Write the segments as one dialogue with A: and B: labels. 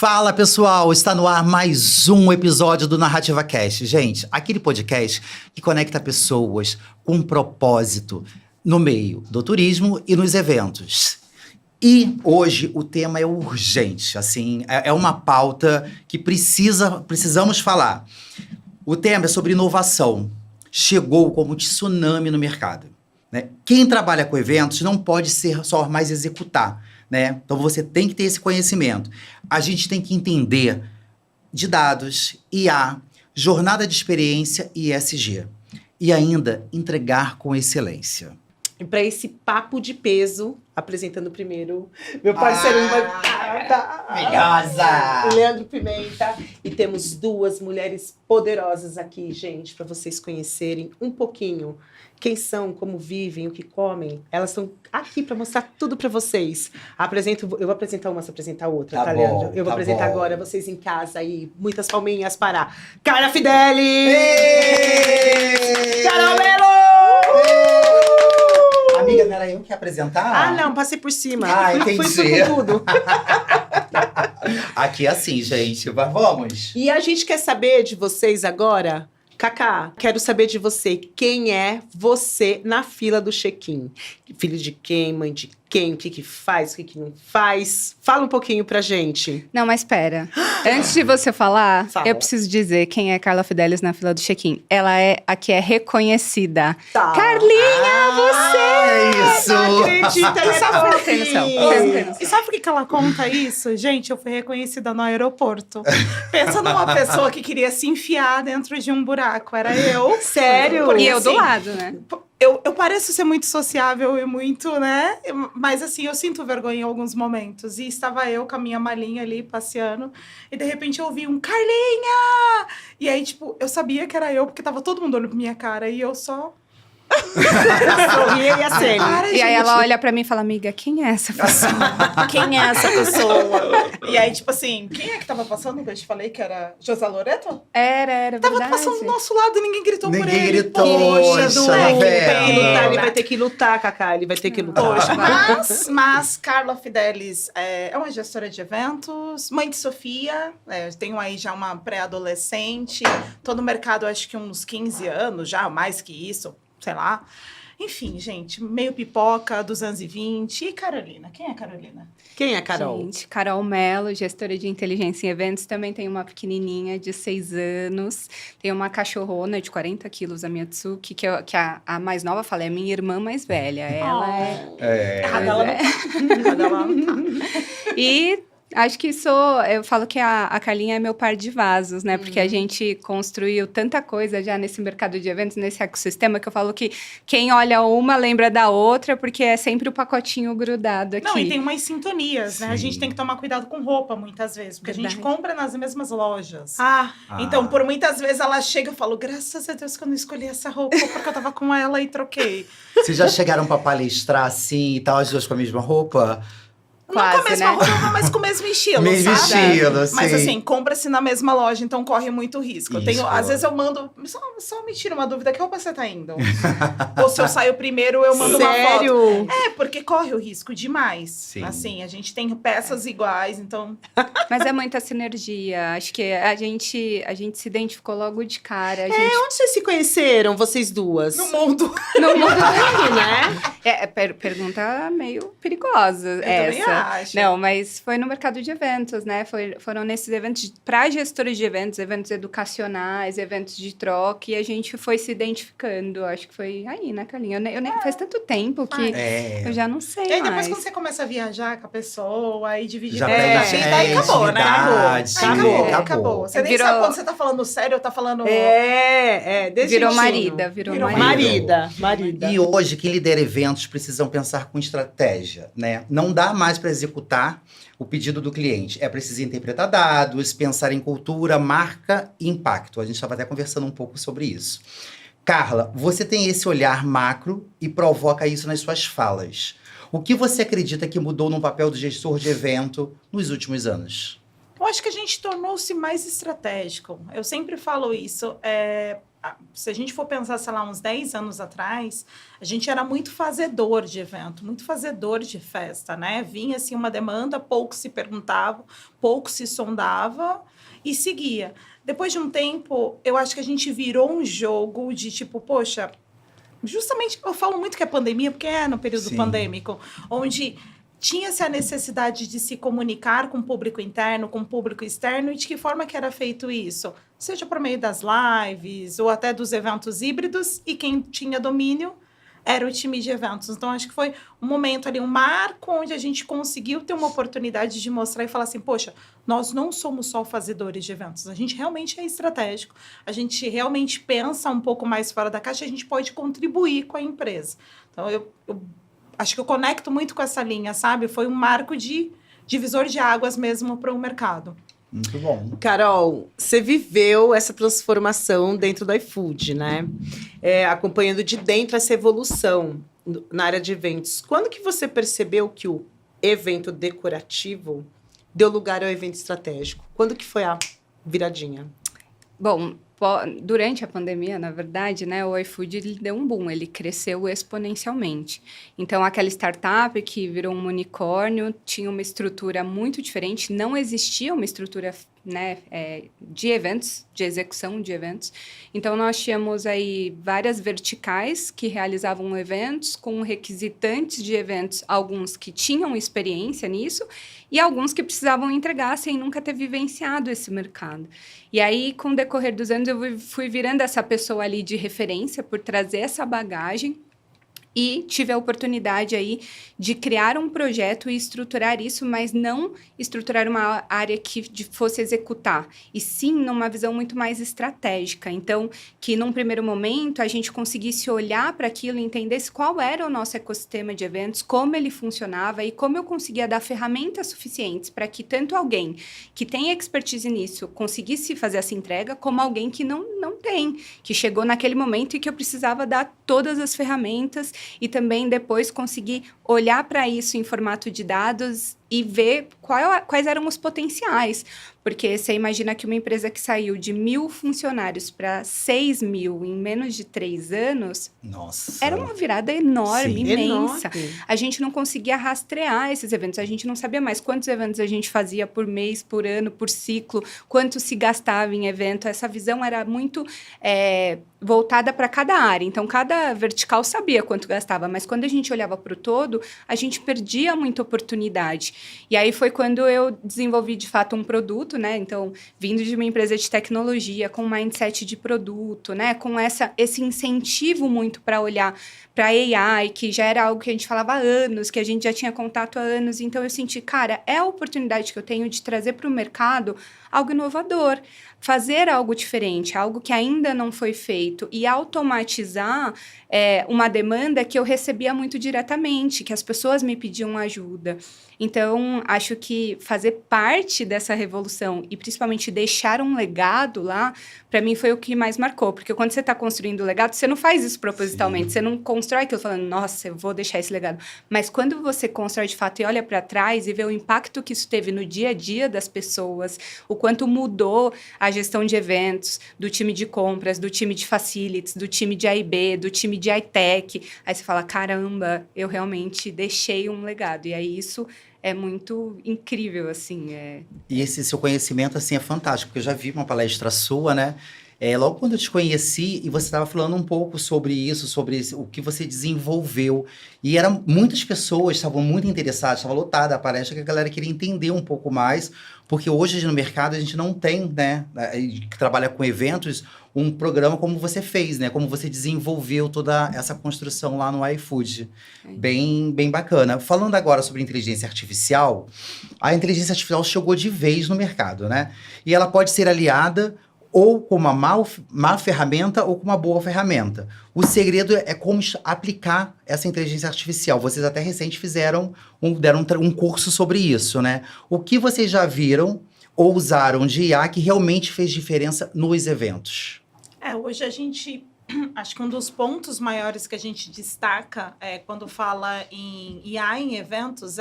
A: Fala, pessoal! Está no ar mais um episódio do Narrativa Cast. Gente, aquele podcast que conecta pessoas com um propósito no meio do turismo e nos eventos. E hoje o tema é urgente, assim, é uma pauta que precisamos falar. O tema é sobre inovação. Chegou como um tsunami no mercado, né? Quem trabalha com eventos não pode ser só mais executar, né? Então você tem que ter esse conhecimento. A gente tem que entender de dados, IA, jornada de experiência e ESG. E ainda entregar com excelência.
B: E para esse papo de peso, apresentando primeiro meu parceiro de bancada,
A: Maravilhosa!
B: Leandro Pimenta. E temos duas mulheres poderosas aqui, gente, para vocês conhecerem um pouquinho quem são, como vivem, o que comem. Elas estão aqui para mostrar tudo para vocês. Eu vou apresentar uma, você apresentar outra, tá, Leandro? Eu vou apresentar agora, vocês em casa aí, muitas palminhas para Carla Fidelis! Carol Melo!
A: Amiga, não era eu que ia apresentar?
B: Ah, não, passei por cima.
A: Ah, entendi.
B: Fui com tudo.
A: Aqui é assim, gente. Vamos.
B: E a gente quer saber de vocês agora. Cacá, quero saber de você. Quem é você na fila do check-in? Filho de quem? Mãe de quem? O que faz? O que não faz? Fala um pouquinho pra gente.
C: Não, mas espera. Antes de você falar,
B: Fala.
C: eu preciso dizer quem é Carla Fidelis na fila do check-in. Ela é a que é reconhecida.
B: Tá.
C: Carlinha, você!
A: É isso!
B: Não acredito, ela é
C: Sabe por que no céu?
D: E sabe por que ela conta isso? Gente, eu fui reconhecida no aeroporto. Pensa numa pessoa que queria se enfiar dentro de um buraco. Era eu.
B: Sério?
D: Porque,
C: E eu do
D: assim,
C: lado, né?
D: Eu pareço ser muito sociável e muito, né? Mas assim, eu sinto vergonha em alguns momentos. E estava eu com a minha malinha ali, passeando. E de repente eu ouvi um Carlinha! E aí, tipo, eu sabia que era eu, porque tava todo mundo olhando pra minha cara. E eu só...
B: Sorria e acene.
D: Para,
C: E aí
D: gente.
C: ela olha pra mim e fala, amiga, quem é essa pessoa?
D: Quem é essa pessoa? E aí, tipo assim, quem é que tava passando? Que eu te falei que era José Loreto?
C: Era
D: Tava
C: verdade.
D: passando do nosso lado e ninguém gritou por
A: Ninguém
D: ele.
A: gritou,
D: Poxa,
A: isso,
D: do
A: né,
D: que
A: velho?
D: pena.
B: Ele vai ter que lutar, Cacá. Ele vai ter que lutar.
D: Poxa, mas Carla Fidelis é uma gestora de eventos, mãe de Sofia, tenho aí já uma pré-adolescente, tô no mercado acho que uns 15 anos já, mais que isso, sei lá. Enfim, gente, meio pipoca, 220. E Carolina? Quem é Carolina?
B: Quem é Carol?
C: Gente, Carol Melo, gestora de inteligência em eventos. Também tem uma pequenininha de 6 anos. Tem uma cachorrona de 40 quilos, a Miyatsuki, que a mais nova fala, é minha irmã mais velha. Ela é...
D: Errada ela não tá. Errada ela não tá.
C: E acho que eu falo que a Carlinha é meu par de vasos, né? Porque a gente construiu tanta coisa já nesse mercado de eventos, nesse ecossistema, que eu falo que quem olha uma lembra da outra, porque é sempre o pacotinho grudado aqui.
D: Não, e tem umas sintonias, né? A
A: Sim.
D: gente tem que tomar cuidado com roupa muitas vezes, porque a gente
C: Verdade.
D: compra nas mesmas lojas.
B: Ah,
D: Então, por muitas vezes ela chega e eu falo, graças a Deus que eu não escolhi essa roupa, porque eu tava com ela e troquei.
A: Vocês já chegaram pra palestrar assim e tal, as duas com a mesma roupa?
D: Não com a
C: Quase,
D: mesma
C: né?
D: roupa, mas com o mesmo estilo,
A: Mesmo
D: sabe?
A: estilo, sim.
D: Mas assim, compra-se na mesma loja, então corre muito risco. Eu tenho,
A: Isso.
D: às vezes eu mando, só me tira uma dúvida, que roupa você tá indo? Ou se eu saio primeiro, eu mando uma foto.
B: sério?
D: Porque corre o risco demais.
A: Sim.
D: Assim, a gente tem peças iguais, então...
C: Mas é muita sinergia. Acho que a gente se identificou logo de cara. A gente...
B: Onde vocês se conheceram, vocês duas?
D: No mundo.
C: No mundo
B: né?
C: pergunta meio perigosa
D: também
C: essa.
D: acho.
C: Não, mas foi no mercado de eventos, né? Foram nesses eventos para gestores de eventos, eventos educacionais, eventos de troca, e a gente foi se identificando. Acho que foi aí, né, Carlinha? Faz tanto tempo que eu já não sei
D: E aí depois
C: mais.
D: quando você começa a viajar com a pessoa, aí divide
A: Já
D: ideia,
A: pega
D: daí acabou, né?
A: intimidade,
D: Acabou. Você nem
C: Virou-
D: sabe quando você tá falando sério ou tá falando...
B: Desse
C: Virou
B: jeitinho.
C: virou
D: Virou
C: marida.
B: Marida.
A: E hoje, quem lidera eventos precisam pensar com estratégia, né? Não dá mais para executar o pedido do cliente. É preciso interpretar dados, pensar em cultura, marca e impacto. A gente estava até conversando um pouco sobre isso. Carla, você tem esse olhar macro e provoca isso nas suas falas. O que você acredita que mudou no papel do gestor de evento nos últimos anos?
D: Eu acho que a gente tornou-se mais estratégico. Eu sempre falo isso. se a gente for pensar, sei lá, uns 10 anos atrás, a gente era muito fazedor de evento, muito fazedor de festa, né? Vinha, assim, uma demanda, pouco se perguntava, pouco se sondava e seguia. Depois de um tempo, eu acho que a gente virou um jogo de tipo, poxa, justamente, eu falo muito que é pandemia, porque é no período
A: Sim.
D: pandêmico, onde tinha-se a necessidade de se comunicar com o público interno, com o público externo, e de que forma que era feito isso? Seja por meio das lives, ou até dos eventos híbridos, e quem tinha domínio era o time de eventos. Então, acho que foi um momento ali, um marco, onde a gente conseguiu ter uma oportunidade de mostrar e falar assim, poxa, nós não somos só fazedores de eventos, a gente realmente é estratégico, a gente realmente pensa um pouco mais fora da caixa, a gente pode contribuir com a empresa. Então, eu acho que eu conecto muito com essa linha, sabe? Foi um marco de divisor de águas mesmo para o mercado.
A: Muito bom.
B: Carol, você viveu essa transformação dentro do iFood, né? Acompanhando de dentro essa evolução na área de eventos. Quando que você percebeu que o evento decorativo deu lugar ao evento estratégico? Quando que foi a viradinha?
C: Bom, durante a pandemia, na verdade, né, o iFood ele deu um boom, ele cresceu exponencialmente. Então, aquela startup que virou um unicórnio tinha uma estrutura muito diferente, não existia uma estrutura, né, de eventos, de execução de eventos. Então, nós tínhamos aí várias verticais que realizavam eventos com requisitantes de eventos, alguns que tinham experiência nisso e alguns que precisavam entregar sem nunca ter vivenciado esse mercado. E aí, com o decorrer dos anos, eu fui virando essa pessoa ali de referência por trazer essa bagagem e tive a oportunidade aí de criar um projeto e estruturar isso, mas não estruturar uma área que fosse executar, e sim numa visão muito mais estratégica. Então, que num primeiro momento a gente conseguisse olhar para aquilo e entendesse qual era o nosso ecossistema de eventos, como ele funcionava e como eu conseguia dar ferramentas suficientes para que tanto alguém que tem expertise nisso conseguisse fazer essa entrega, como alguém que não tem, que chegou naquele momento e que eu precisava dar todas as ferramentas e também depois conseguir olhar para isso em formato de dados e ver quais eram os potenciais. Porque você imagina que uma empresa que saiu de 1.000 funcionários para 6.000 em menos de 3 anos,
A: Nossa.
C: era uma virada enorme,
A: Sim.
C: imensa.
B: Enorme.
C: A gente não conseguia rastrear esses eventos, a gente não sabia mais quantos eventos a gente fazia por mês, por ano, por ciclo, quanto se gastava em evento. Essa visão era muito voltada para cada área. Então, cada vertical sabia quanto gastava, mas quando a gente olhava para o todo, a gente perdia muita oportunidade. E aí foi quando eu desenvolvi, de fato, um produto, né? Então, vindo de uma empresa de tecnologia, com mindset de produto, né? Com esse incentivo muito para olhar para AI, que já era algo que a gente falava há anos, que a gente já tinha contato há anos. Então, eu senti, cara, é a oportunidade que eu tenho de trazer para o mercado algo inovador, fazer algo diferente, algo que ainda não foi feito e automatizar uma demanda que eu recebia muito diretamente, que as pessoas me pediam ajuda. Então, acho que fazer parte dessa revolução e principalmente deixar um legado lá, para mim foi o que mais marcou. Porque quando você está construindo o legado, você não faz isso propositalmente.
A: Sim.
C: Você não constrói aquilo falando, nossa, eu vou deixar esse legado. Mas quando você constrói de fato e olha para trás e vê o impacto que isso teve no dia a dia das pessoas, o quanto mudou a gestão de eventos, do time de compras, do time de facilities, do time de A&B, do time de iTech. Aí você fala, caramba, eu realmente deixei um legado. E aí isso é muito incrível, assim.
A: E esse seu conhecimento, assim, é fantástico, porque eu já vi uma palestra sua, né? Logo quando eu te conheci, e você estava falando um pouco sobre isso, sobre o que você desenvolveu. E muitas pessoas estavam muito interessadas, estava lotada a palestra, que a galera queria entender um pouco mais, porque hoje no mercado a gente não tem, né, que trabalha com eventos, um programa como você fez, né? Como você desenvolveu toda essa construção lá no iFood. Bem, bem bacana. Falando agora sobre inteligência artificial, a inteligência artificial chegou de vez no mercado, né? E ela pode ser aliada ou com uma má ferramenta ou com uma boa ferramenta. O segredo é como aplicar essa inteligência artificial. Vocês até recente deram um curso sobre isso, né? O que vocês já viram ou usaram de IA que realmente fez diferença nos eventos?
D: Hoje a gente, acho que um dos pontos maiores que a gente destaca quando fala em IA em eventos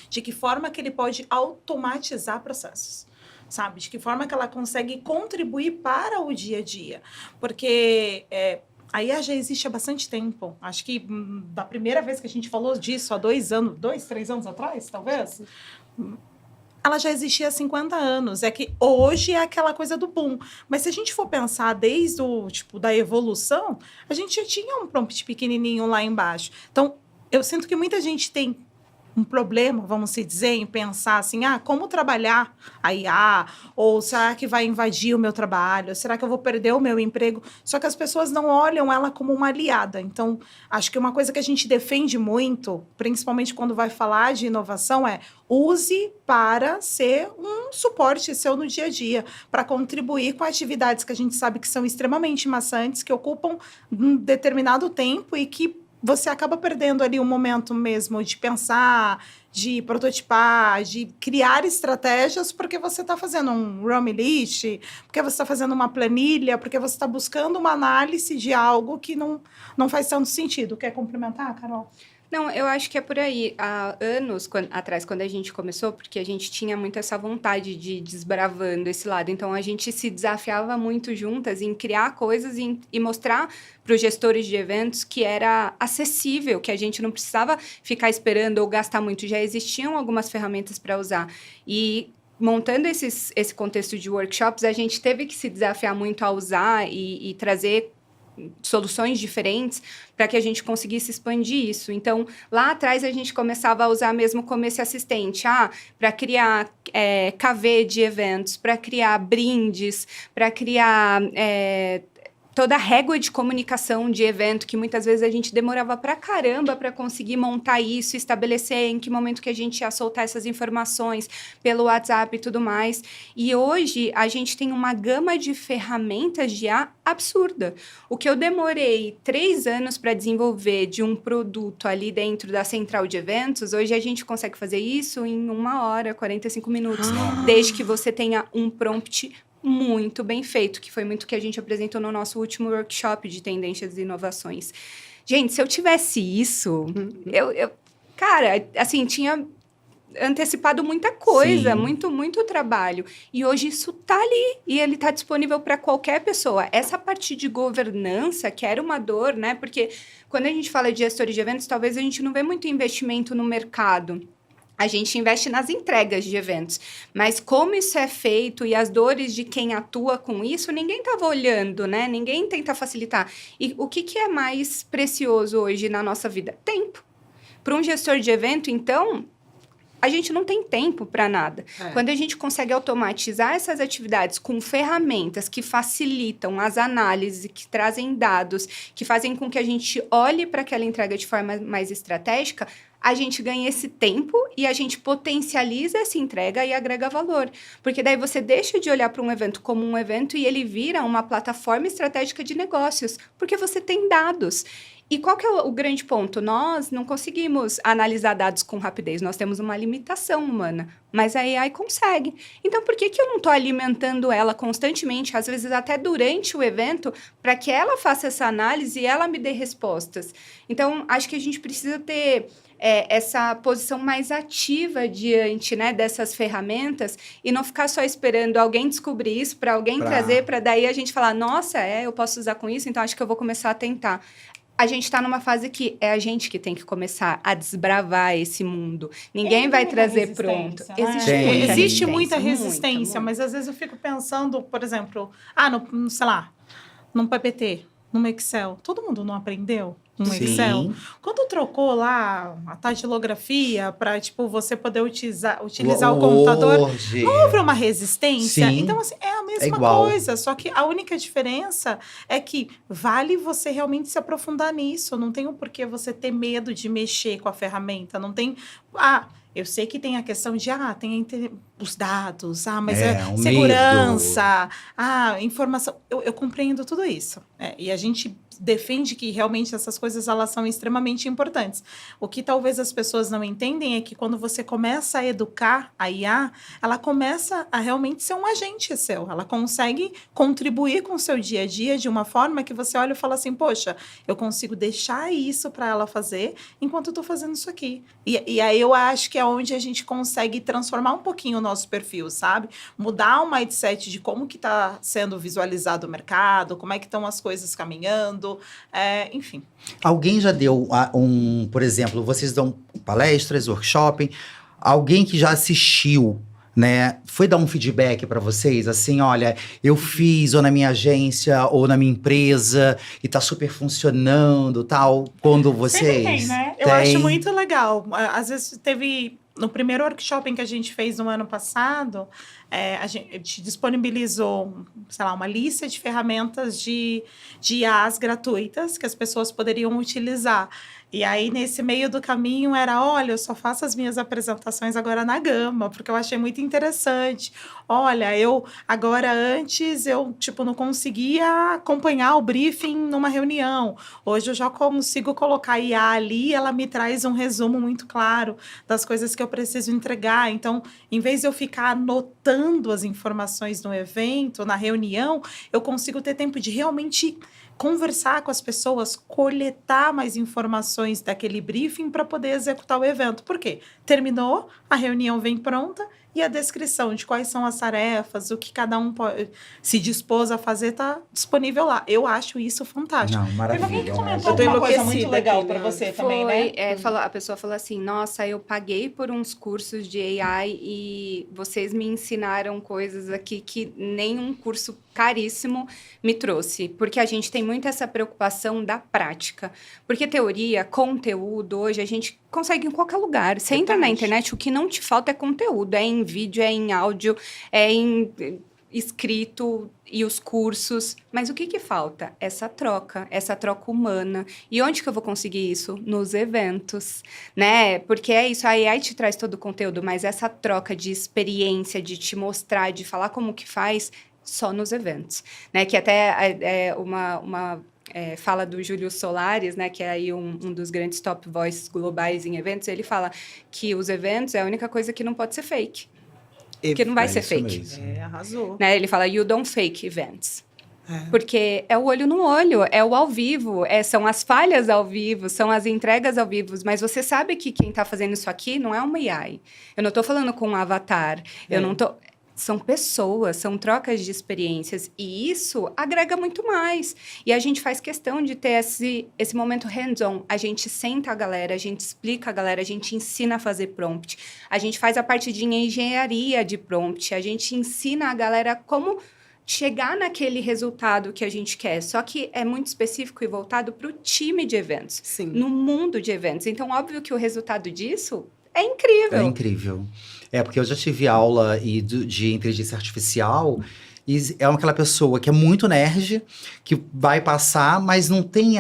D: de que forma que ele pode automatizar processos. sabe? De que forma que ela consegue contribuir para o dia a dia. Porque a IA já existe há bastante tempo. Acho que da primeira vez que a gente falou disso, há 3 anos atrás, talvez, ela já existia há 50 anos. É que hoje é aquela coisa do boom. Mas se a gente for pensar desde da evolução, a gente já tinha um prompt pequenininho lá embaixo. Então, eu sinto que muita gente tem um problema, vamos se dizer, em pensar assim, como trabalhar a IA? Ou será que vai invadir o meu trabalho? Será que eu vou perder o meu emprego? Só que as pessoas não olham ela como uma aliada. Então, acho que uma coisa que a gente defende muito, principalmente quando vai falar de inovação, use para ser um suporte seu no dia a dia, para contribuir com atividades que a gente sabe que são extremamente maçantes, que ocupam um determinado tempo e que você acaba perdendo ali um momento mesmo de pensar, de prototipar, de criar estratégias, porque você está fazendo um run list, porque você está fazendo uma planilha, porque você está buscando uma análise de algo que não faz tanto sentido. Quer complementar, Carol?
C: Não, eu acho que é por aí. Há anos atrás, quando a gente começou, porque a gente tinha muito essa vontade de ir desbravando esse lado. Então, a gente se desafiava muito juntas em criar coisas e mostrar para os gestores de eventos que era acessível, que a gente não precisava ficar esperando ou gastar muito. Já existiam algumas ferramentas para usar. E montando esse contexto de workshops, a gente teve que se desafiar muito a usar e trazer soluções diferentes para que a gente conseguisse expandir isso. Então, lá atrás, a gente começava a usar mesmo como esse assistente, para criar KV de eventos, para criar brindes, para criar toda a régua de comunicação de evento, que muitas vezes a gente demorava pra caramba para conseguir montar isso, estabelecer em que momento que a gente ia soltar essas informações pelo WhatsApp e tudo mais. E hoje, a gente tem uma gama de ferramentas de IA absurda. O que eu demorei 3 anos para desenvolver de um produto ali dentro da central de eventos, hoje a gente consegue fazer isso em 1 hora, 45 minutos, desde que você tenha um prompt muito bem feito, que foi muito que a gente apresentou no nosso último workshop de tendências e inovações. Gente, se eu tivesse isso, cara, assim, tinha antecipado muita coisa,
A: Sim.
C: muito trabalho. E hoje isso tá ali, e ele tá disponível para qualquer pessoa. Essa parte de governança, que era uma dor, né? Porque quando a gente fala de gestores de eventos, talvez a gente não vê muito investimento no mercado. A gente investe nas entregas de eventos, mas como isso é feito e as dores de quem atua com isso, ninguém estava olhando, né? Ninguém tenta facilitar. E o que é mais precioso hoje na nossa vida? Tempo. Para um gestor de evento, então, a gente não tem tempo para nada. Quando a gente consegue automatizar essas atividades com ferramentas que facilitam as análises, que trazem dados, que fazem com que a gente olhe para aquela entrega de forma mais estratégica, a gente ganha esse tempo e a gente potencializa essa entrega e agrega valor. Porque daí você deixa de olhar para um evento como um evento e ele vira uma plataforma estratégica de negócios, porque você tem dados. E qual que é o grande ponto? Nós não conseguimos analisar dados com rapidez, nós temos uma limitação humana, mas a AI consegue. Então, por que eu não estou alimentando ela constantemente, às vezes até durante o evento, para que ela faça essa análise e ela me dê respostas? Então, acho que a gente precisa ter essa posição mais ativa diante, né, dessas ferramentas e não ficar só esperando alguém descobrir isso, para alguém trazer, para daí a gente falar, nossa, eu posso usar com isso, então acho que eu vou começar a tentar. A gente está numa fase que é a gente que tem que começar a desbravar esse mundo. Ninguém vai trazer pronto.
D: Existe muita resistência, mas às vezes eu fico pensando, por exemplo, sei lá, num PPT, num Excel. Todo mundo não aprendeu no Excel? Quando trocou lá a tatilografia para, você poder utilizar o computador, não houve uma resistência?
A: Sim.
D: Então, assim, é a mesma coisa, só que a única diferença é que vale você realmente se aprofundar nisso. Não tem o porquê você ter medo de mexer com a ferramenta. Não tem... eu sei que tem a questão de, tem os dados, mas
A: um
D: segurança, informação. Eu compreendo tudo isso. E a gente defende que realmente essas coisas elas são extremamente importantes. O que talvez as pessoas não entendem é que quando você começa a educar a IA, ela começa a realmente ser um agente seu. Ela consegue contribuir com o seu dia a dia de uma forma que você olha e fala assim, poxa, eu consigo deixar isso para ela fazer enquanto eu estou fazendo isso aqui. E aí eu acho que é onde a gente consegue transformar um pouquinho o nosso perfil, sabe? Mudar o mindset de como que está sendo visualizado o mercado, como é que estão as coisas caminhando, enfim.
A: Alguém já deu por exemplo, vocês dão palestras, workshop, alguém que já assistiu, né, foi dar um feedback para vocês, assim, olha, eu fiz ou na minha agência ou na minha empresa e tá super funcionando, tal, quando vocês...
D: Sempre tem, né? Eu acho muito legal. Às vezes teve... No primeiro workshop que a gente fez no ano passado, a gente disponibilizou, sei lá, uma lista de ferramentas de IAs gratuitas que as pessoas poderiam utilizar. E aí, nesse meio do caminho, olha, eu só faço as minhas apresentações agora na Gama, porque eu achei muito interessante. Olha, antes eu, não conseguia acompanhar o briefing numa reunião. Hoje eu já consigo colocar IA ali, ela me traz um resumo muito claro das coisas que eu preciso entregar. Então, em vez de eu ficar anotando as informações no evento, na reunião, eu consigo ter tempo de realmente conversar com as pessoas, coletar mais informações daquele briefing para poder executar o evento. Por quê? Terminou, a reunião vem pronta e a descrição de quais são as tarefas, o que cada um se dispôs a fazer, está disponível lá. Eu acho isso fantástico.
A: Não, maravilha.
D: Teve alguém que comentou
B: Eu tô
D: alguma coisa muito
B: enlouquecida
D: legal
B: aqui,
D: para
B: né?
D: você também, né?
C: A pessoa falou assim, nossa, eu paguei por uns cursos de AI e vocês me ensinaram coisas aqui que nenhum curso caríssimo me trouxe. Porque a gente tem muito essa preocupação da prática. Porque teoria, conteúdo, hoje a gente consegue em qualquer lugar. Você entra na internet, o que não te falta é conteúdo. É em vídeo, é em áudio, é em escrito e os cursos. Mas o que falta? Essa troca humana. E onde que eu vou conseguir isso? Nos eventos, né? Porque é isso, a AI te traz todo o conteúdo, mas essa troca de experiência, de te mostrar, de falar como que faz, só nos eventos, né? Que até fala do Júlio Solares, né, que é aí um dos grandes top voices globais em eventos, ele fala que os eventos é a única coisa que não pode ser fake. Porque não vai ser fake.
A: Mesmo.
D: Arrasou.
C: Né? Ele fala, you don't fake events. Porque é o olho no olho, é o ao vivo, são as falhas ao vivo, são as entregas ao vivo, mas você sabe que quem está fazendo isso aqui não é uma AI. Eu não estou falando com um avatar, eu não estou... São pessoas, são trocas de experiências e isso agrega muito mais. E a gente faz questão de ter esse momento hands-on. A gente senta a galera, a gente explica a galera, a gente ensina a fazer prompt. A gente faz a parte de engenharia de prompt. A gente ensina a galera como chegar naquele resultado que a gente quer. Só que é muito específico e voltado para o time de eventos.
B: Sim.
C: No mundo de eventos. Então, óbvio que o resultado disso é incrível.
A: É incrível. Porque eu já tive aula de inteligência artificial e é aquela pessoa que é muito nerd, que vai passar, mas não tem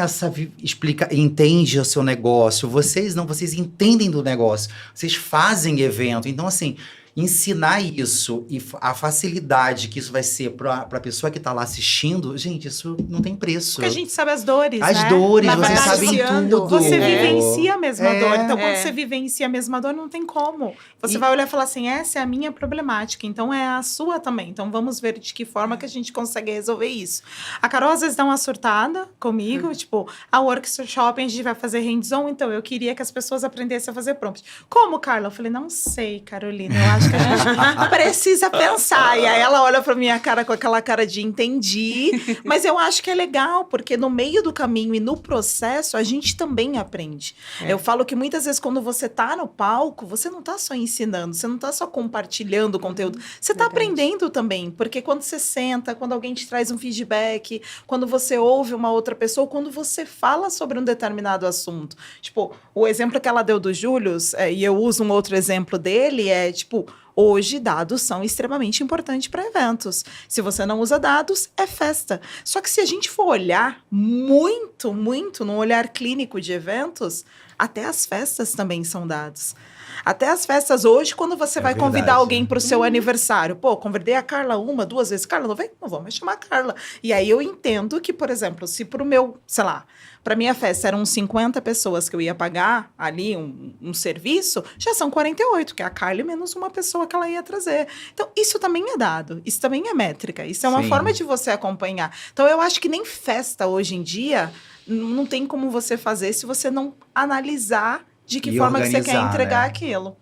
A: entende o seu negócio. Vocês entendem do negócio. Vocês fazem evento. Então, assim, ensinar isso e a facilidade que isso vai ser para a pessoa que está lá assistindo, gente, isso não tem preço.
D: Porque a gente sabe as dores,
A: As
D: né?
A: dores,
D: Na
A: vocês
D: verdade,
A: sabem tudo.
D: Você vivencia a mesma dor. Então, quando
B: É.
D: você vivencia a mesma dor, não tem como. Você vai olhar e falar assim, essa é a minha problemática, então é a sua também. Então, vamos ver de que forma que a gente consegue resolver isso. A Carol, às vezes, dá uma surtada comigo, tipo, a workshop, a gente vai fazer hands-on, então eu queria que as pessoas aprendessem a fazer prompt. Como, Carla? Eu falei, não sei, Carolina, eu acho que a gente precisa pensar. E aí ela olha pra minha cara com aquela cara de entendi, mas eu acho que é legal, porque no meio do caminho e no processo, a gente também aprende. Eu falo que muitas vezes quando você tá no palco, você não tá só ensinando, você não tá só compartilhando o conteúdo, você tá aprendendo também, porque quando você senta, quando alguém te traz um feedback, quando você ouve uma outra pessoa, quando você fala sobre um determinado assunto. Tipo, o exemplo que ela deu do Júlio, e eu uso um outro exemplo dele, tipo, Hoje, dados são extremamente importantes para eventos. Se você não usa dados, é festa. Só que se a gente for olhar muito, muito no olhar clínico de eventos, até as festas também são dados. Até as festas hoje, quando você vai
A: verdade,
D: convidar alguém
A: né?
D: para o seu aniversário. Pô, convidei a Carla 1, 2 vezes. Carla, não vem? Não vou mais chamar a Carla. E aí eu entendo que, por exemplo, se pro meu, sei lá, para minha festa eram 50 pessoas que eu ia pagar ali um serviço, já são 48, que é a Carla menos uma pessoa que ela ia trazer. Então, isso também é dado, isso também é métrica, isso é uma
A: Sim.
D: forma de você acompanhar. Então, eu acho que nem festa hoje em dia não tem como você fazer se você não analisar de que
A: E
D: forma que você quer
A: organizar,
D: entregar
A: né?
D: aquilo.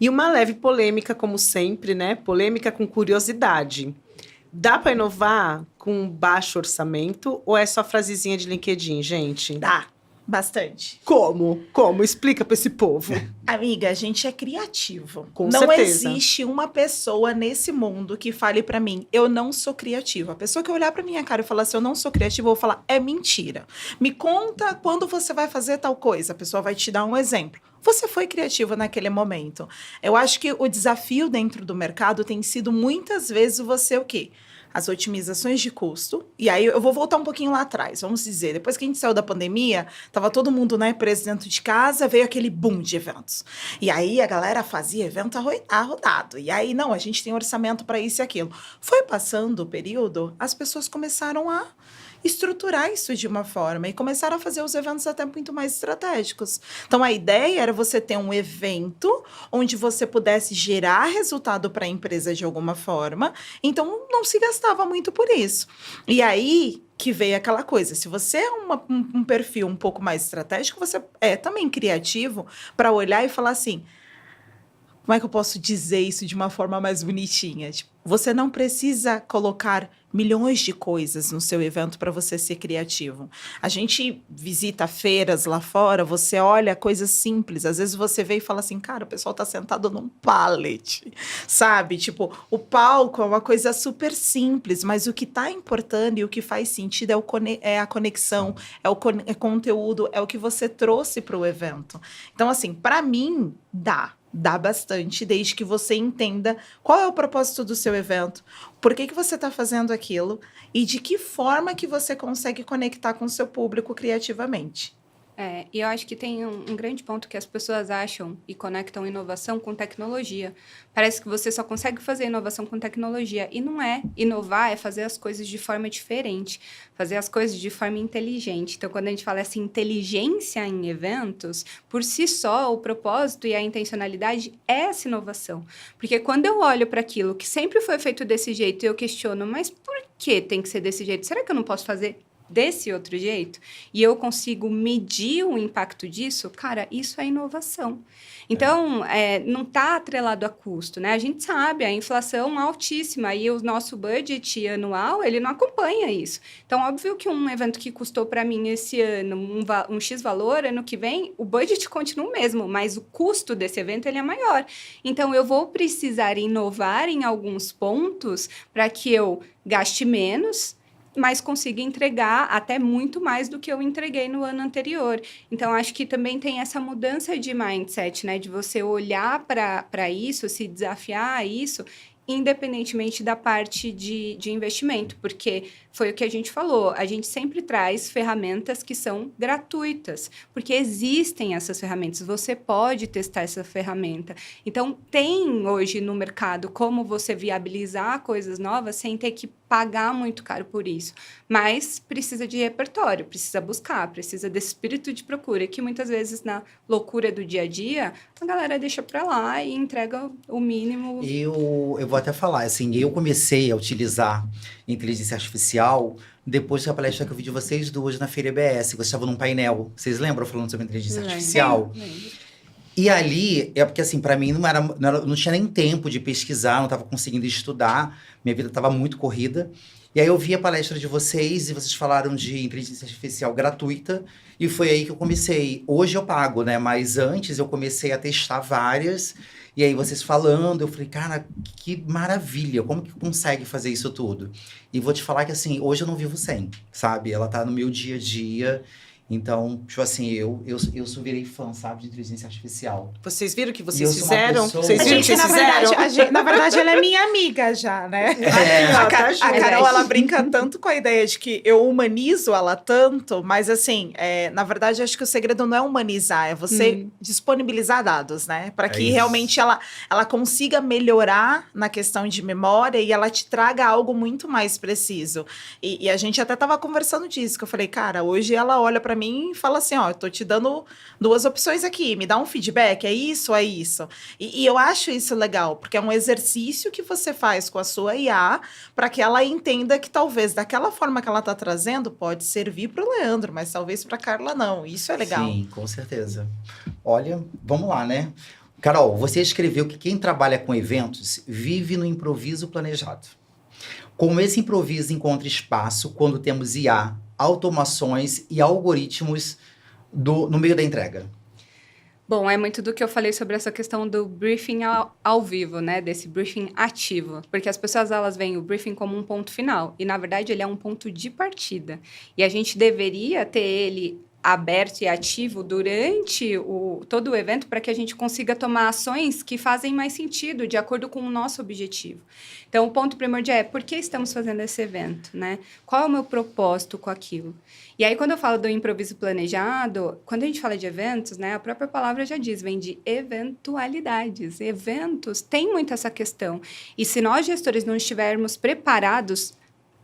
B: E uma leve polêmica, como sempre, né? Polêmica com curiosidade. Dá para inovar com baixo orçamento ou é só frasezinha de LinkedIn, gente?
D: Dá, bastante.
B: Como? Como? Explica para esse povo.
D: Amiga, a gente é criativo.
B: Com
D: não
B: certeza.
D: existe uma pessoa nesse mundo que fale pra mim, eu não sou criativa. A pessoa que olhar pra minha cara e falar assim, eu não sou criativa, eu vou falar, é mentira. Me conta quando você vai fazer tal coisa. A pessoa vai te dar um exemplo. Você foi criativo naquele momento. Eu acho que o desafio dentro do mercado tem sido muitas vezes você o quê? As otimizações de custo. E aí eu vou voltar um pouquinho lá atrás, vamos dizer. Depois que a gente saiu da pandemia, tava todo mundo, né, preso dentro de casa, veio aquele boom de eventos. E aí a galera fazia evento arrodado. E aí, não, a gente tem orçamento para isso e aquilo. Foi passando o período, as pessoas começaram a estruturar isso de uma forma e começaram a fazer os eventos até muito mais estratégicos. Então, a ideia era você ter um evento onde você pudesse gerar resultado para a empresa de alguma forma, então não se gastava muito por isso. E aí que veio aquela coisa, se você é um perfil um pouco mais estratégico, você é também criativo para olhar e falar assim, como é que eu posso dizer isso de uma forma mais bonitinha? Tipo, você não precisa colocar milhões de coisas no seu evento para você ser criativo. A gente visita feiras lá fora, você olha coisas simples. Às vezes você vê e fala assim, cara, o pessoal tá sentado num pallet, sabe? Tipo, o palco é uma coisa super simples, mas o que tá importando e o que faz sentido é a conexão, é o conteúdo, é o que você trouxe para o evento. Então, assim, para mim, dá bastante, desde que você entenda qual é o propósito do seu evento, por que você está fazendo aquilo e de que forma que você consegue conectar com o seu público criativamente.
C: E eu acho que tem um grande ponto que as pessoas acham e conectam inovação com tecnologia. Parece que você só consegue fazer inovação com tecnologia. E não é. Inovar é fazer as coisas de forma diferente, fazer as coisas de forma inteligente. Então, quando a gente fala assim, inteligência em eventos, por si só, o propósito e a intencionalidade é essa inovação. Porque quando eu olho para aquilo que sempre foi feito desse jeito e eu questiono, mas por que tem que ser desse jeito? Será que eu não posso fazer desse outro jeito, e eu consigo medir o impacto disso, cara, isso é inovação. Então, não está atrelado a custo, né? A gente sabe, a inflação altíssima e o nosso budget anual, ele não acompanha isso. Então, óbvio que um evento que custou para mim esse ano um X valor, ano que vem, o budget continua o mesmo, mas o custo desse evento, ele é maior. Então, eu vou precisar inovar em alguns pontos para que eu gaste menos, mas consiga entregar até muito mais do que eu entreguei no ano anterior. Então, acho que também tem essa mudança de mindset, né? De você olhar para isso, se desafiar a isso, independentemente da parte de investimento, porque foi o que a gente falou, a gente sempre traz ferramentas que são gratuitas, porque existem essas ferramentas, você pode testar essa ferramenta. Então, tem hoje no mercado como você viabilizar coisas novas sem ter que pagar muito caro por isso, mas precisa de repertório, precisa buscar, precisa desse espírito de procura, que muitas vezes na loucura do dia a dia, a galera deixa para lá e entrega o mínimo.
A: Eu vou até falar, assim, eu comecei a utilizar inteligência artificial depois da palestra que eu vi de vocês duas na Feira EBS. Vocês estavam num painel, vocês lembram falando sobre inteligência artificial?
C: Lembro.
A: E ali, porque assim, pra mim não tinha nem tempo de pesquisar, não estava conseguindo estudar, minha vida estava muito corrida. E aí eu vi a palestra de vocês e vocês falaram de inteligência artificial gratuita e foi aí que eu comecei. Hoje eu pago, né? Mas antes eu comecei a testar várias e aí vocês falando, eu falei, cara, que maravilha, como que consegue fazer isso tudo? E vou te falar que assim, hoje eu não vivo sem, sabe? Ela tá no meu dia a dia Então, tipo assim, eu virei fã, sabe, de inteligência artificial.
B: Vocês viram o que
A: E eu
B: vocês
A: sou uma
B: fizeram?
A: pessoa-
B: Vocês
D: A
B: viram o que
D: gente,
B: vocês
D: na verdade,
B: fizeram?
D: na verdade, ela é minha amiga já, né?
A: É.
D: A,
B: tá
D: a
B: junto.
D: Carol, ela brinca tanto com a ideia de que eu humanizo ela tanto, mas assim, na verdade, acho que o segredo não é humanizar, é você disponibilizar dados, né? Para que
A: isso.
D: realmente ela consiga melhorar na questão de memória e ela te traga algo muito mais preciso. E a gente até tava conversando disso, que eu falei, cara, hoje ela olha para mim e fala assim, ó, eu tô te dando duas opções aqui, me dá um feedback, é isso, é isso. E eu acho isso legal, porque é um exercício que você faz com a sua IA para que ela entenda que talvez daquela forma que ela tá trazendo pode servir para o Leandro, mas talvez para Carla não. Isso é legal.
A: Sim, com certeza. Olha, vamos lá, né? Carol, você escreveu que quem trabalha com eventos vive no improviso planejado. Como esse improviso encontra espaço quando temos IA, automações e algoritmos no meio da entrega?
C: Bom, é muito do que eu falei sobre essa questão do briefing ao vivo, né? Desse briefing ativo. Porque as pessoas, elas veem o briefing como um ponto final. E, na verdade, ele é um ponto de partida. E a gente deveria ter ele aberto e ativo durante todo o evento para que a gente consiga tomar ações que fazem mais sentido, de acordo com o nosso objetivo. Então, o ponto primordial é por que estamos fazendo esse evento, né? Qual é o meu propósito com aquilo? E aí, quando eu falo do improviso planejado, quando a gente fala de eventos, né, a própria palavra já diz, vem de eventualidades. Eventos tem muito essa questão. E se nós, gestores, não estivermos preparados,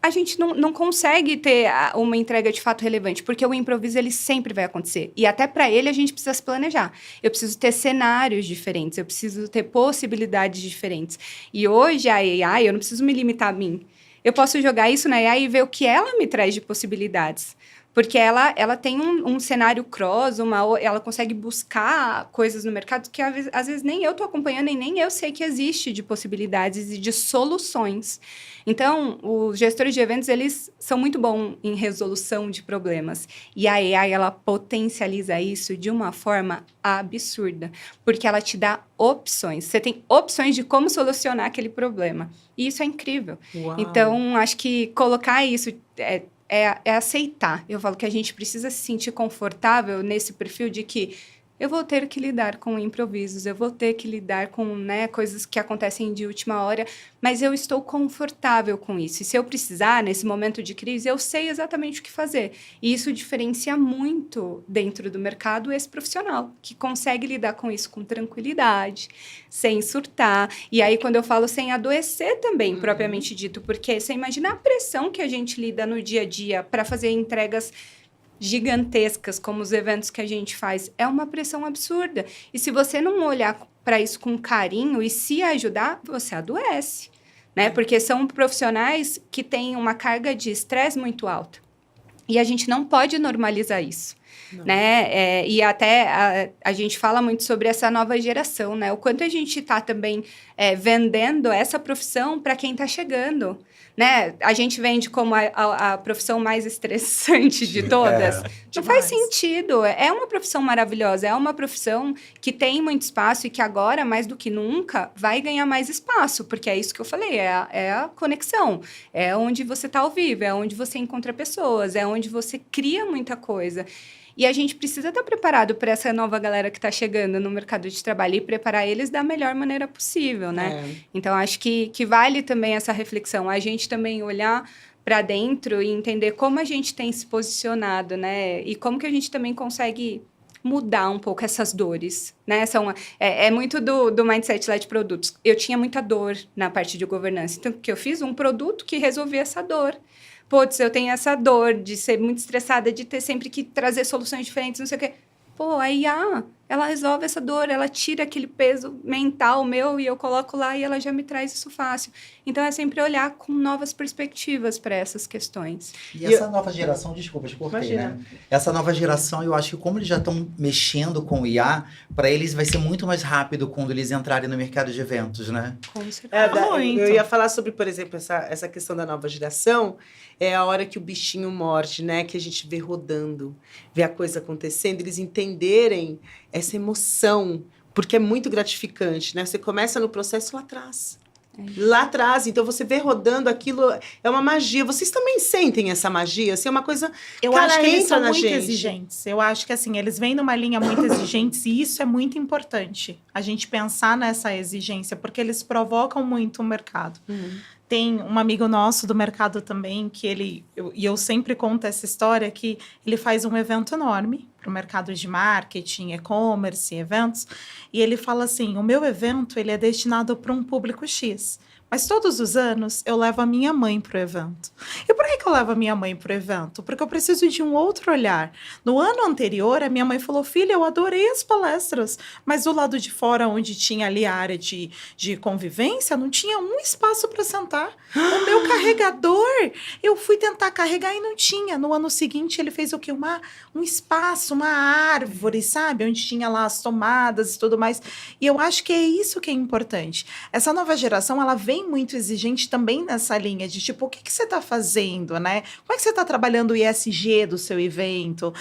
C: a gente não consegue ter uma entrega de fato relevante, porque o improviso ele sempre vai acontecer. E até para ele a gente precisa se planejar. Eu preciso ter cenários diferentes, eu preciso ter possibilidades diferentes. E hoje a AI, eu não preciso me limitar a mim. Eu posso jogar isso na AI e ver o que ela me traz de possibilidades. Porque ela tem um cenário cross, ela consegue buscar coisas no mercado que às vezes nem eu estou acompanhando e nem eu sei que existe de possibilidades e de soluções. Então, os gestores de eventos, eles são muito bons em resolução de problemas. E a AI, ela potencializa isso de uma forma absurda, porque ela te dá opções. Você tem opções de como solucionar aquele problema. E isso é incrível.
B: Uau.
C: Então, acho que colocar isso... É aceitar. Eu falo que a gente precisa se sentir confortável nesse perfil de que eu vou ter que lidar com improvisos, eu vou ter que lidar com, né, coisas que acontecem de última hora, mas eu estou confortável com isso. E se eu precisar, nesse momento de crise, eu sei exatamente o que fazer. E isso diferencia muito dentro do mercado esse profissional, que consegue lidar com isso com tranquilidade, sem surtar. E aí, quando eu falo sem adoecer também, propriamente dito, porque você imagina a pressão que a gente lida no dia a dia para fazer entregas gigantescas, como os eventos que a gente faz, é uma pressão absurda. E se você não olhar para isso com carinho e se ajudar, você adoece, né? Porque são profissionais que têm uma carga de estresse muito alta. E a gente não pode normalizar isso. Né? E até a gente fala muito sobre essa nova geração, né? O quanto a gente está também vendendo essa profissão para quem está chegando. Né? A gente vende como a profissão mais estressante de todas. Não faz sentido. É uma profissão maravilhosa, é uma profissão que tem muito espaço e que agora, mais do que nunca, vai ganhar mais espaço, porque é isso que eu falei, é a conexão. É onde você está ao vivo, é onde você encontra pessoas, é onde você cria muita coisa. E a gente precisa estar preparado para essa nova galera que está chegando no mercado de trabalho e preparar eles da melhor maneira possível, né? Então, acho que vale também essa reflexão. A gente também olhar para dentro e entender como a gente tem se posicionado, né? E como que a gente também consegue mudar um pouco essas dores, né? É muito do mindset-led produtos. Eu tinha muita dor na parte de governança. Então, que eu fiz um produto que resolvia essa dor. Putz, eu tenho essa dor de ser muito estressada, de ter sempre que trazer soluções diferentes, não sei o quê. Pô, a IA, ela resolve essa dor, ela tira aquele peso mental meu e eu coloco lá e ela já me traz isso fácil. Então, é sempre olhar com novas perspectivas para essas questões.
A: E essa nova geração, desculpa, te cortei, né? Essa nova geração, eu acho que como eles já estão mexendo com o IA, para eles vai ser muito mais rápido quando eles entrarem no mercado de eventos, né?
C: Com certeza.
B: Eu ia falar sobre, por exemplo, essa questão da nova geração, é a hora que o bichinho morde, né? Que a gente vê rodando, vê a coisa acontecendo, eles entenderem essa emoção, porque é muito gratificante, né? Você começa no processo lá atrás. Lá atrás, então você vê rodando aquilo, é uma magia. Vocês também sentem essa magia? Assim, é uma coisa.
D: Eu
B: cara,
D: acho que eles
B: entra
D: são
B: na
D: muito
B: gente.
D: exigentes. Eu acho que assim, eles vêm numa linha muito exigente e isso é muito importante. A gente pensar nessa exigência, porque eles provocam muito o mercado. Tem um amigo nosso do mercado também, que eu sempre conto essa história, que ele faz um evento enorme para o mercado de marketing, e-commerce, eventos, e ele fala assim, o meu evento ele é destinado para um público X, mas todos os anos eu levo a minha mãe para o evento. E por que eu levo a minha mãe para o evento? Porque eu preciso de um outro olhar. No ano anterior, a minha mãe falou, filha, eu adorei as palestras, mas do lado de fora, onde tinha ali a área de convivência, não tinha um espaço para sentar. O meu carregador, eu fui tentar carregar e não tinha. No ano seguinte, ele fez o quê? Um espaço, uma árvore, sabe? Onde tinha lá as tomadas e tudo mais. E eu acho que é isso que é importante. Essa nova geração, ela vem muito exigente também nessa linha de tipo, o que você está fazendo, né? Como é que você está trabalhando o ISG do seu evento?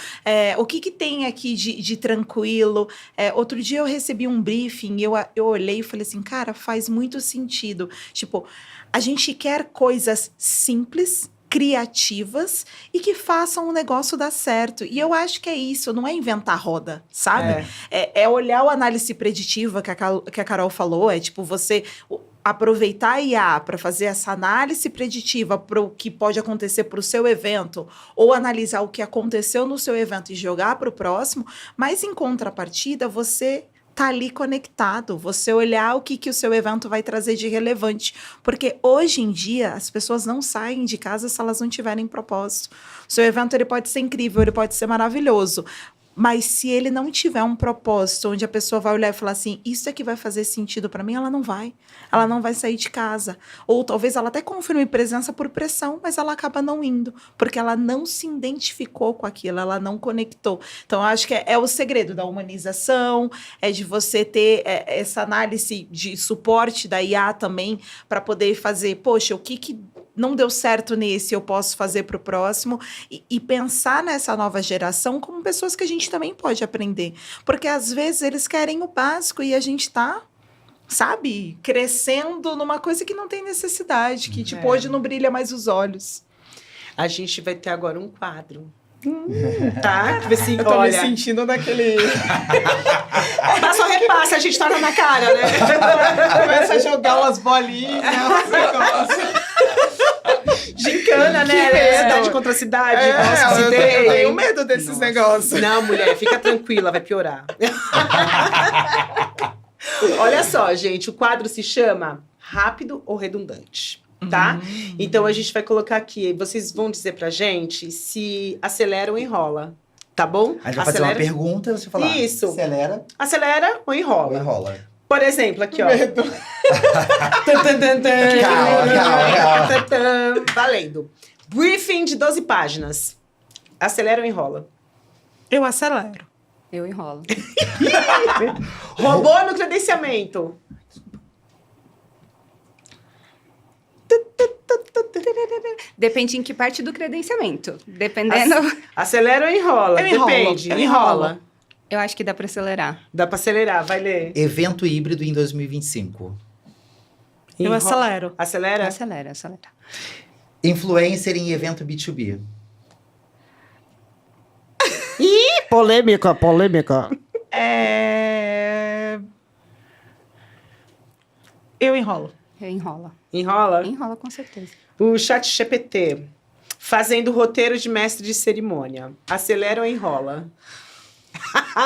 D: O que tem aqui de tranquilo? Outro dia eu recebi um briefing e eu olhei e falei assim, cara, faz muito sentido. Tipo, a gente quer coisas simples, criativas e que façam o negócio dar certo. E eu acho que é isso, não é inventar roda, sabe? É olhar a análise preditiva que a Carol falou, é tipo você aproveitar a IA para fazer essa análise preditiva para o que pode acontecer para o seu evento, ou analisar o que aconteceu no seu evento e jogar para o próximo, mas em contrapartida, você tá ali conectado, você olhar o que o seu evento vai trazer de relevante. Porque hoje em dia, as pessoas não saem de casa se elas não tiverem propósito. O seu evento ele pode ser incrível, ele pode ser maravilhoso, mas se ele não tiver um propósito, onde a pessoa vai olhar e falar assim, isso é que vai fazer sentido para mim, ela não vai sair de casa. Ou talvez ela até confirme presença por pressão, mas ela acaba não indo, porque ela não se identificou com aquilo, ela não conectou. Então, eu acho que é o segredo da humanização, é de você ter essa análise de suporte da IA também, para poder fazer, poxa, o que não deu certo nesse, eu posso fazer para o próximo, e pensar nessa nova geração como pessoas que a gente também pode aprender. Porque, às vezes, eles querem o básico e a gente está, sabe, crescendo numa coisa que não tem necessidade, que, tipo, hoje não brilha mais os olhos.
B: A gente vai ter agora um quadro. Tá? Assim,
D: Eu tô me sentindo naquele...
B: Só repassa, a gente tá na cara, né?
D: Começa a jogar umas bolinhas, uns negócios.
B: Gincana, né? Cidade contra cidade. Nossa,
D: eu tenho medo desses negócios.
B: Não, mulher, fica tranquila, vai piorar. Olha só, gente, o quadro se chama Rápido ou Redundante, tá? Então, a gente vai colocar aqui, vocês vão dizer pra gente se acelera ou enrola, tá bom?
A: A gente vai fazer uma pergunta, você falar.
B: Isso.
A: Acelera
B: Acelera ou
A: ou
B: enrola?
A: enrola?
B: Por exemplo, aqui, ó.
D: Medo.
A: Calma.
B: Valendo. Briefing de 12 páginas. Acelera ou enrola?
D: Eu acelero.
C: Eu enrolo.
B: Robô no credenciamento.
C: Depende em que parte do credenciamento. Dependendo...
B: Acelera ou enrola?
D: Eu enrolo.
B: Depende.
D: Eu
B: Enrola.
C: Eu acho que dá pra acelerar.
B: Dá pra acelerar, vai ler.
A: Evento híbrido em 2025.
D: Eu acelero.
B: Acelera?
C: Acelera.
A: Influencer em evento B2B.
B: Ih, polêmica.
D: Eu enrolo.
C: Enrola.
B: Enrola?
C: Enrola com certeza.
B: O chat GPT. Fazendo roteiro de mestre de cerimônia. Acelera ou enrola?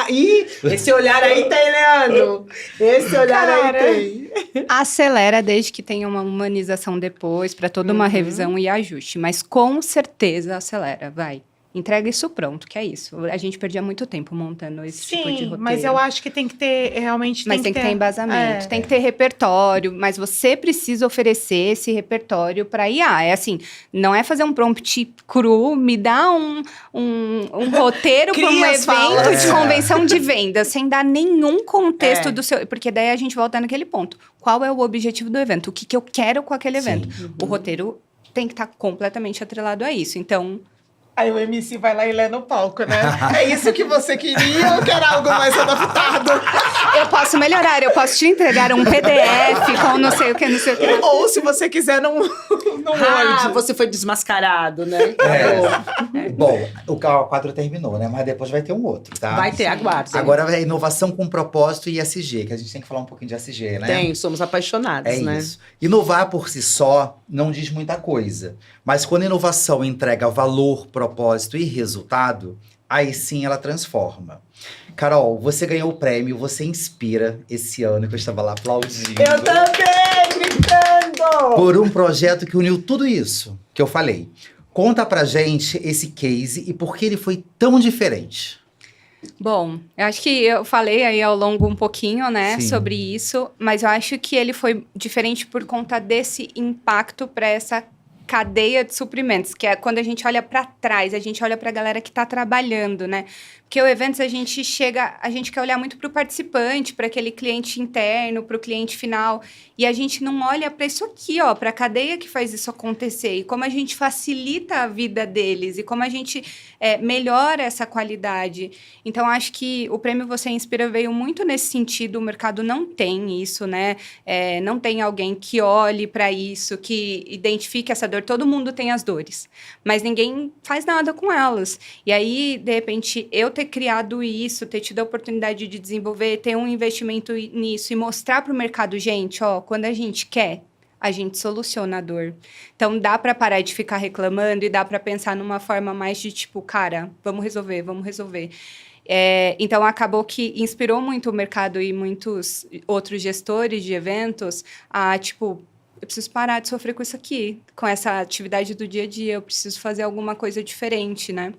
B: Ih, esse olhar aí tem, Leandro. Esse olhar aí tem.
C: Acelera desde que tenha uma humanização depois, para toda uma revisão e ajuste. Mas com certeza acelera, vai. Entrega isso pronto, que é isso. A gente perdia muito tempo montando esse tipo de roteiro.
D: Mas eu acho que tem que ter, realmente...
C: Mas tem que ter embasamento, tem que ter repertório, mas você precisa oferecer esse repertório para IA. É assim, não é fazer um prompt cru, me dá um roteiro para um evento de convenção de venda, sem dar nenhum contexto do seu... Porque daí a gente volta naquele ponto. Qual é o objetivo do evento? O que eu quero com aquele evento? O roteiro tem que estar completamente atrelado a isso. Então...
D: Aí o MC vai lá e lê no palco, né? É isso que você queria ou quer algo mais adaptado?
C: posso melhorar, eu posso te entregar um PDF com não sei o que, não sei o que.
D: Ou se você quiser no Word.
B: Você foi desmascarado, né?
A: Bom, o quadro terminou, né? Mas depois vai ter um outro, tá?
B: Vai ter, aguarde.
A: Agora é inovação com propósito e ESG, que a gente tem que falar um pouquinho de ESG, né?
B: Somos apaixonados,
A: É
B: né?
A: isso. Inovar por si só não diz muita coisa. Mas quando a inovação entrega valor, propósito e resultado, aí sim ela transforma. Carol, você ganhou o prêmio, você inspira esse ano que eu estava lá aplaudindo.
B: Eu também, gritando!
A: Por um projeto que uniu tudo isso que eu falei. Conta pra gente esse case e por que ele foi tão diferente.
C: Bom, eu acho que eu falei aí ao longo um pouquinho, né,
A: Sim.
C: sobre isso, mas eu acho que ele foi diferente por conta desse impacto para essa cadeia de suprimentos, que é quando a gente olha para trás, a gente olha para a galera que está trabalhando, né? Porque o Eventos a gente quer olhar muito para o participante, para aquele cliente interno, para o cliente final, e a gente não olha para isso aqui, ó, para a cadeia que faz isso acontecer, e como a gente facilita a vida deles, e como a gente melhora essa qualidade. Então, acho que o Prêmio Você Inspira veio muito nesse sentido, o mercado não tem isso, né? Não tem alguém que olhe para isso, que identifique essa dor. Todo mundo tem as dores, mas ninguém faz nada com elas. E aí, de repente, eu ter criado isso, ter tido a oportunidade de desenvolver, ter um investimento nisso e mostrar para o mercado, gente, ó, quando a gente quer, a gente soluciona a dor. Então, dá para parar de ficar reclamando e dá para pensar numa forma mais de tipo, cara, vamos resolver, vamos resolver. Então, acabou que inspirou muito o mercado e muitos outros gestores de eventos a, tipo, eu preciso parar de sofrer com isso aqui, com essa atividade do dia a dia, eu preciso fazer alguma coisa diferente, né?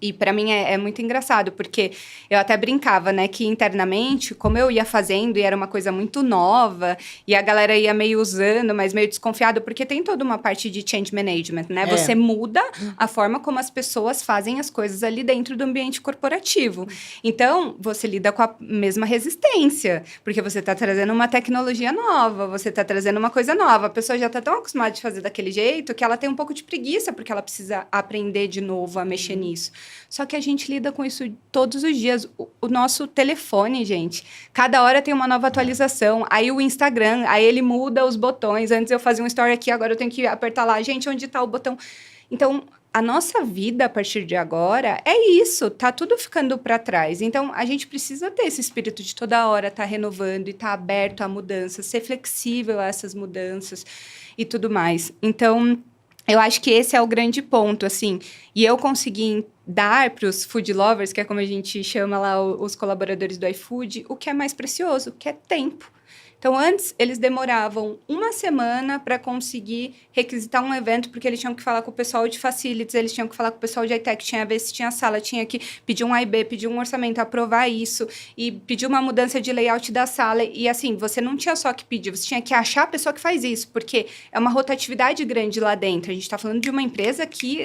C: E para mim é muito engraçado, porque eu até brincava, né, que internamente, como eu ia fazendo e era uma coisa muito nova, e a galera ia meio usando, mas meio desconfiado, porque tem toda uma parte de change management, né? Você muda a forma como as pessoas fazem as coisas ali dentro do ambiente corporativo. Então, você lida com a mesma resistência, porque você está trazendo uma tecnologia nova, você está trazendo uma coisa nova. A pessoa já está tão acostumada de fazer daquele jeito que ela tem um pouco de preguiça, porque ela precisa aprender de novo a mexer nisso. Só que a gente lida com isso todos os dias. O nosso telefone, gente, cada hora tem uma nova atualização. Aí o Instagram, aí ele muda os botões. Antes eu fazia um story aqui, agora eu tenho que apertar lá. Gente, onde está o botão? Então, a nossa vida, a partir de agora, é isso. Tá tudo ficando para trás. Então, a gente precisa ter esse espírito de toda hora estar renovando e estar aberto a mudanças, ser flexível a essas mudanças e tudo mais. Então, eu acho que esse é o grande ponto, assim. E eu consegui dar para os food lovers, que é como a gente chama lá os colaboradores do iFood, o que é mais precioso, que é tempo. Então, antes, eles demoravam uma semana para conseguir requisitar um evento, porque eles tinham que falar com o pessoal de facilities, eles tinham que falar com o pessoal de high-tech, tinha que ver se tinha sala, tinha que pedir um AIB, pedir um orçamento, aprovar isso, e pedir uma mudança de layout da sala. E, assim, você não tinha só que pedir, você tinha que achar a pessoa que faz isso, porque é uma rotatividade grande lá dentro. A gente está falando de uma empresa que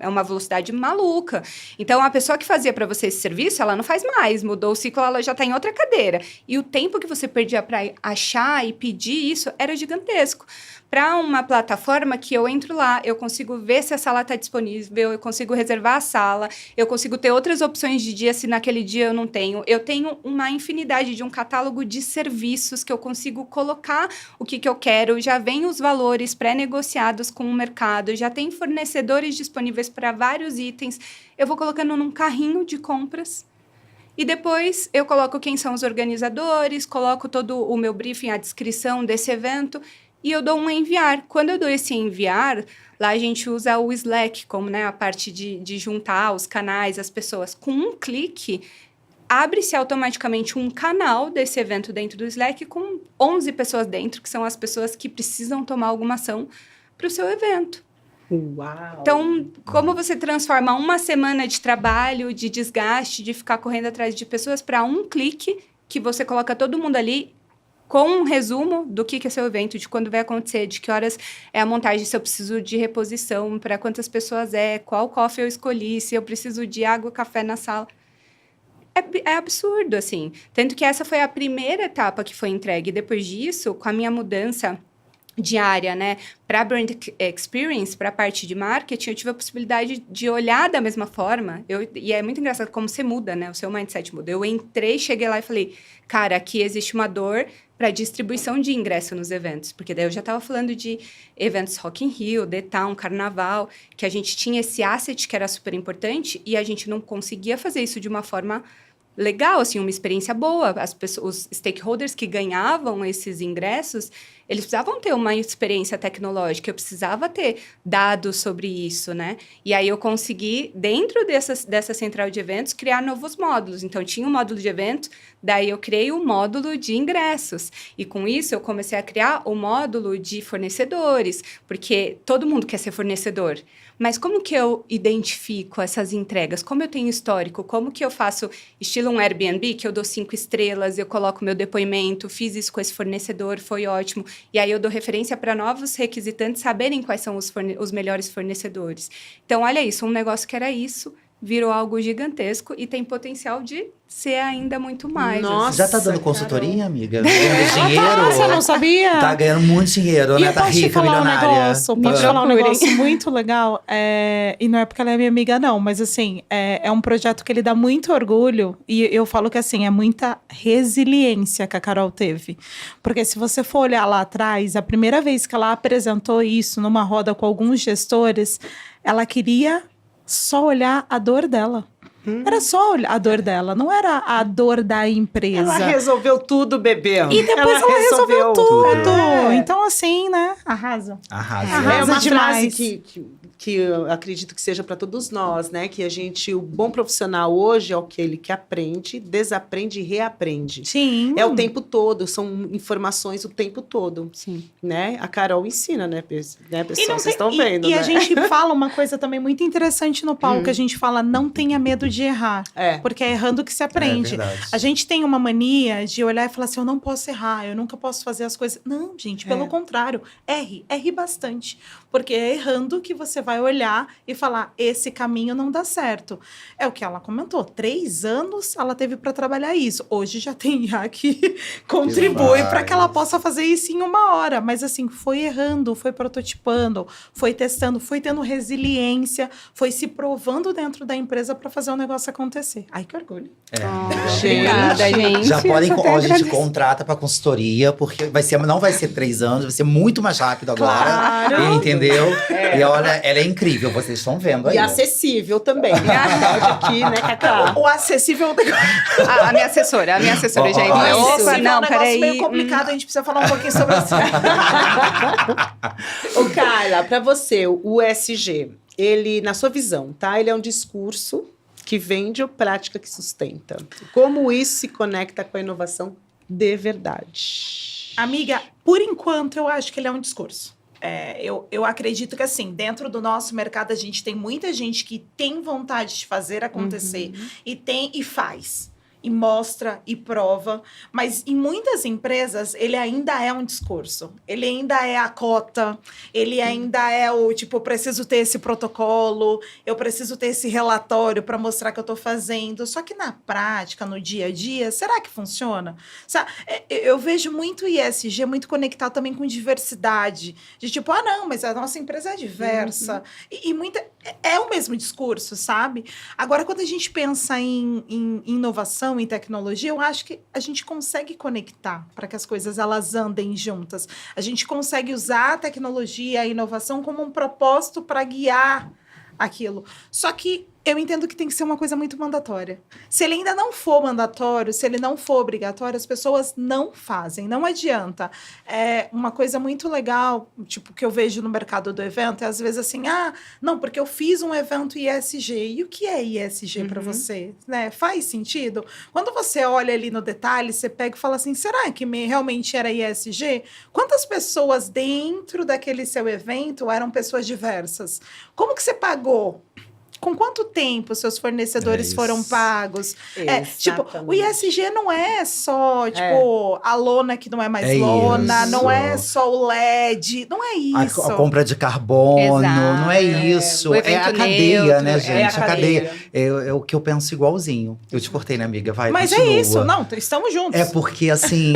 C: é uma velocidade maluca. Então, a pessoa que fazia para você esse serviço, ela não faz mais. Mudou o ciclo, ela já está em outra cadeira. E o tempo que você perdia para achar e pedir isso era gigantesco. Para uma plataforma que eu entro lá, eu consigo ver se a sala está disponível, eu consigo reservar a sala, eu consigo ter outras opções de dia se naquele dia eu não tenho. Eu tenho uma infinidade de um catálogo de serviços que eu consigo colocar o que eu quero, já vem os valores pré-negociados com o mercado, já tem fornecedores disponíveis para vários itens. Eu vou colocando num carrinho de compras. E depois eu coloco quem são os organizadores, coloco todo o meu briefing, a descrição desse evento, e eu dou um enviar. Quando eu dou esse enviar, lá a gente usa o Slack, como, né, a parte de juntar os canais, as pessoas. Com um clique, abre-se automaticamente um canal desse evento dentro do Slack com 11 pessoas dentro, que são as pessoas que precisam tomar alguma ação para o seu evento.
B: Uau!
C: Então, como você transforma uma semana de trabalho, de desgaste, de ficar correndo atrás de pessoas, para um clique, que você coloca todo mundo ali, com um resumo do que é seu evento, de quando vai acontecer, de que horas é a montagem, se eu preciso de reposição, para quantas pessoas qual coffee eu escolhi, se eu preciso de água, café na sala. É absurdo, assim. Tanto que essa foi a primeira etapa que foi entregue. Depois disso, com a minha mudança diária, né, para brand experience, para a parte de marketing, eu tive a possibilidade de olhar da mesma forma. E é muito engraçado como você muda, né? O seu mindset muda. Eu entrei, cheguei lá e falei, cara, aqui existe uma dor para distribuição de ingresso nos eventos, porque daí eu já estava falando de eventos Rock in Rio, The Town, Carnaval, que a gente tinha esse asset que era super importante e a gente não conseguia fazer isso de uma forma legal, assim, uma experiência boa. As pessoas, os stakeholders que ganhavam esses ingressos, eles precisavam ter uma experiência tecnológica, eu precisava ter dados sobre isso, né? E aí eu consegui, dentro dessa central de eventos, criar novos módulos. Então, tinha um módulo de eventos, daí eu criei o módulo de ingressos. E com isso, eu comecei a criar o módulo de fornecedores, porque todo mundo quer ser fornecedor. Mas como que eu identifico essas entregas? Como eu tenho histórico? Como que eu faço estilo um Airbnb, que eu dou 5 estrelas, eu coloco meu depoimento, fiz isso com esse fornecedor, foi ótimo. E aí eu dou referência para novos requisitantes saberem quais são os melhores fornecedores. Então, olha isso, um negócio que era isso, virou algo gigantesco e tem potencial de ser ainda muito mais.
B: Nossa,
A: Já tá dando
B: Carol.
A: consultoria, amiga? Ganhando dinheiro?
E: Você não sabia?
A: Tá ganhando muito dinheiro,
E: E
A: né?
E: eu
A: Tá
E: posso te
A: rica,
E: falar
A: milionária.
E: posso te
C: Me
E: falar um
C: procurem.
E: negócio muito legal? E não é porque ela é minha amiga, não, mas assim, é um projeto que ele dá muito orgulho, e eu falo que assim, é muita resiliência que a Carol teve. Porque se você for olhar lá atrás, a primeira vez que ela apresentou isso numa roda com alguns gestores, ela queria só olhar a dor dela. Era só a dor dela, não era a dor da empresa.
B: Ela resolveu tudo, bebê.
E: E depois ela resolveu tudo.
B: É.
E: Então, assim, né? Arrasa.
A: Arrasa.
B: É
E: Arrasa
B: uma frase
E: demais.
B: que eu acredito que seja para todos nós, né? Que o bom profissional hoje é aquele que aprende, desaprende e reaprende.
E: Sim.
B: É o tempo todo, são informações o tempo todo,
C: Sim.
B: né? A Carol ensina, né, pessoal?
E: E não
B: Vocês
E: tem-
B: estão vendo,
E: e
B: né?
E: a gente fala uma coisa também muito interessante no palco, que a gente fala, não tenha medo de errar.
B: É.
E: Porque é errando que se aprende.
A: É verdade.
E: A gente tem uma mania de olhar e falar assim, eu não posso errar, eu nunca posso fazer as coisas. Não, gente, pelo contrário. Erre bastante. Porque é errando que você vai olhar e falar, esse caminho não dá certo. É o que ela comentou, 3 anos ela teve para trabalhar isso. Hoje já tem IA que contribui para que ela possa fazer isso em 1 hora. Mas assim, foi errando, foi prototipando, foi testando, foi tendo resiliência, foi se provando dentro da empresa para fazer o negócio acontecer. Ai, que orgulho.
C: Obrigada, gente.
A: Já podem,
C: Eu só tenho
A: ó,
C: a
A: a gente
C: agradecer.
A: contrata pra consultoria, porque não vai ser 3 anos, vai ser muito mais rápido agora.
E: Claro.
A: Entendeu? E olha, ela é incrível, vocês estão vendo aí.
B: E acessível também. Aqui, né, Cacá?
D: O acessível é um negócio,
C: A minha assessora
A: Ó,
C: já
A: ó,
C: entrou.
A: ó.
C: Opa,
D: acessível é um
C: não,
D: negócio
C: peraí.
D: meio complicado, a gente precisa falar um pouquinho sobre isso.
B: Ô, Carla, para você, o ESG, ele, na sua visão, tá? Ele é um discurso que vende ou prática que sustenta? Como isso se conecta com a inovação de verdade?
D: Amiga, por enquanto eu acho que ele é um discurso. Eu acredito que, assim, dentro do nosso mercado, a gente tem muita gente que tem vontade de fazer acontecer e faz. E mostra e prova, mas em muitas empresas ele ainda é um discurso, ele ainda é a cota, ele ainda é o tipo, eu preciso ter esse protocolo, eu preciso ter esse relatório para mostrar que eu estou fazendo. Só que na prática, no dia a dia, será que funciona? Eu vejo muito ISG muito conectado também com diversidade, de tipo, não, mas a nossa empresa é diversa, e muita é o mesmo discurso, sabe? Agora, quando a gente pensa em inovação, em tecnologia, eu acho que a gente consegue conectar para que as coisas elas andem juntas. A gente consegue usar a tecnologia, a inovação como um propósito para guiar aquilo. Só que eu entendo que tem que ser uma coisa muito mandatória. Se ele ainda não for mandatório, se ele não for obrigatório, as pessoas não fazem, não adianta. Uma coisa muito legal, tipo, que eu vejo no mercado do evento, é às vezes assim, não, porque eu fiz um evento ISG. E o que é ISG para você? Né? Faz sentido? Quando você olha ali no detalhe, você pega e fala assim, será que realmente era ISG? Quantas pessoas dentro daquele seu evento eram pessoas diversas? Como que você pagou
E: com quanto tempo seus fornecedores
A: isso.
E: foram pagos. Tipo, o
B: Exatamente.
E: ISG não é só, tipo, a lona que não é mais
A: É
E: lona,
A: isso.
E: não é só o LED, não é isso.
A: A compra de carbono,
C: Exato.
A: não é isso.
C: O
A: É
C: evento
A: a cadeia,
C: neutro,
A: né,
C: é
A: gente?
B: a
A: A cadeia.
B: cadeia.
A: É o que eu penso igualzinho. Eu te cortei, né, amiga? Vai,
E: Mas
A: continua.
E: é isso, não, estamos juntos.
A: É porque, assim,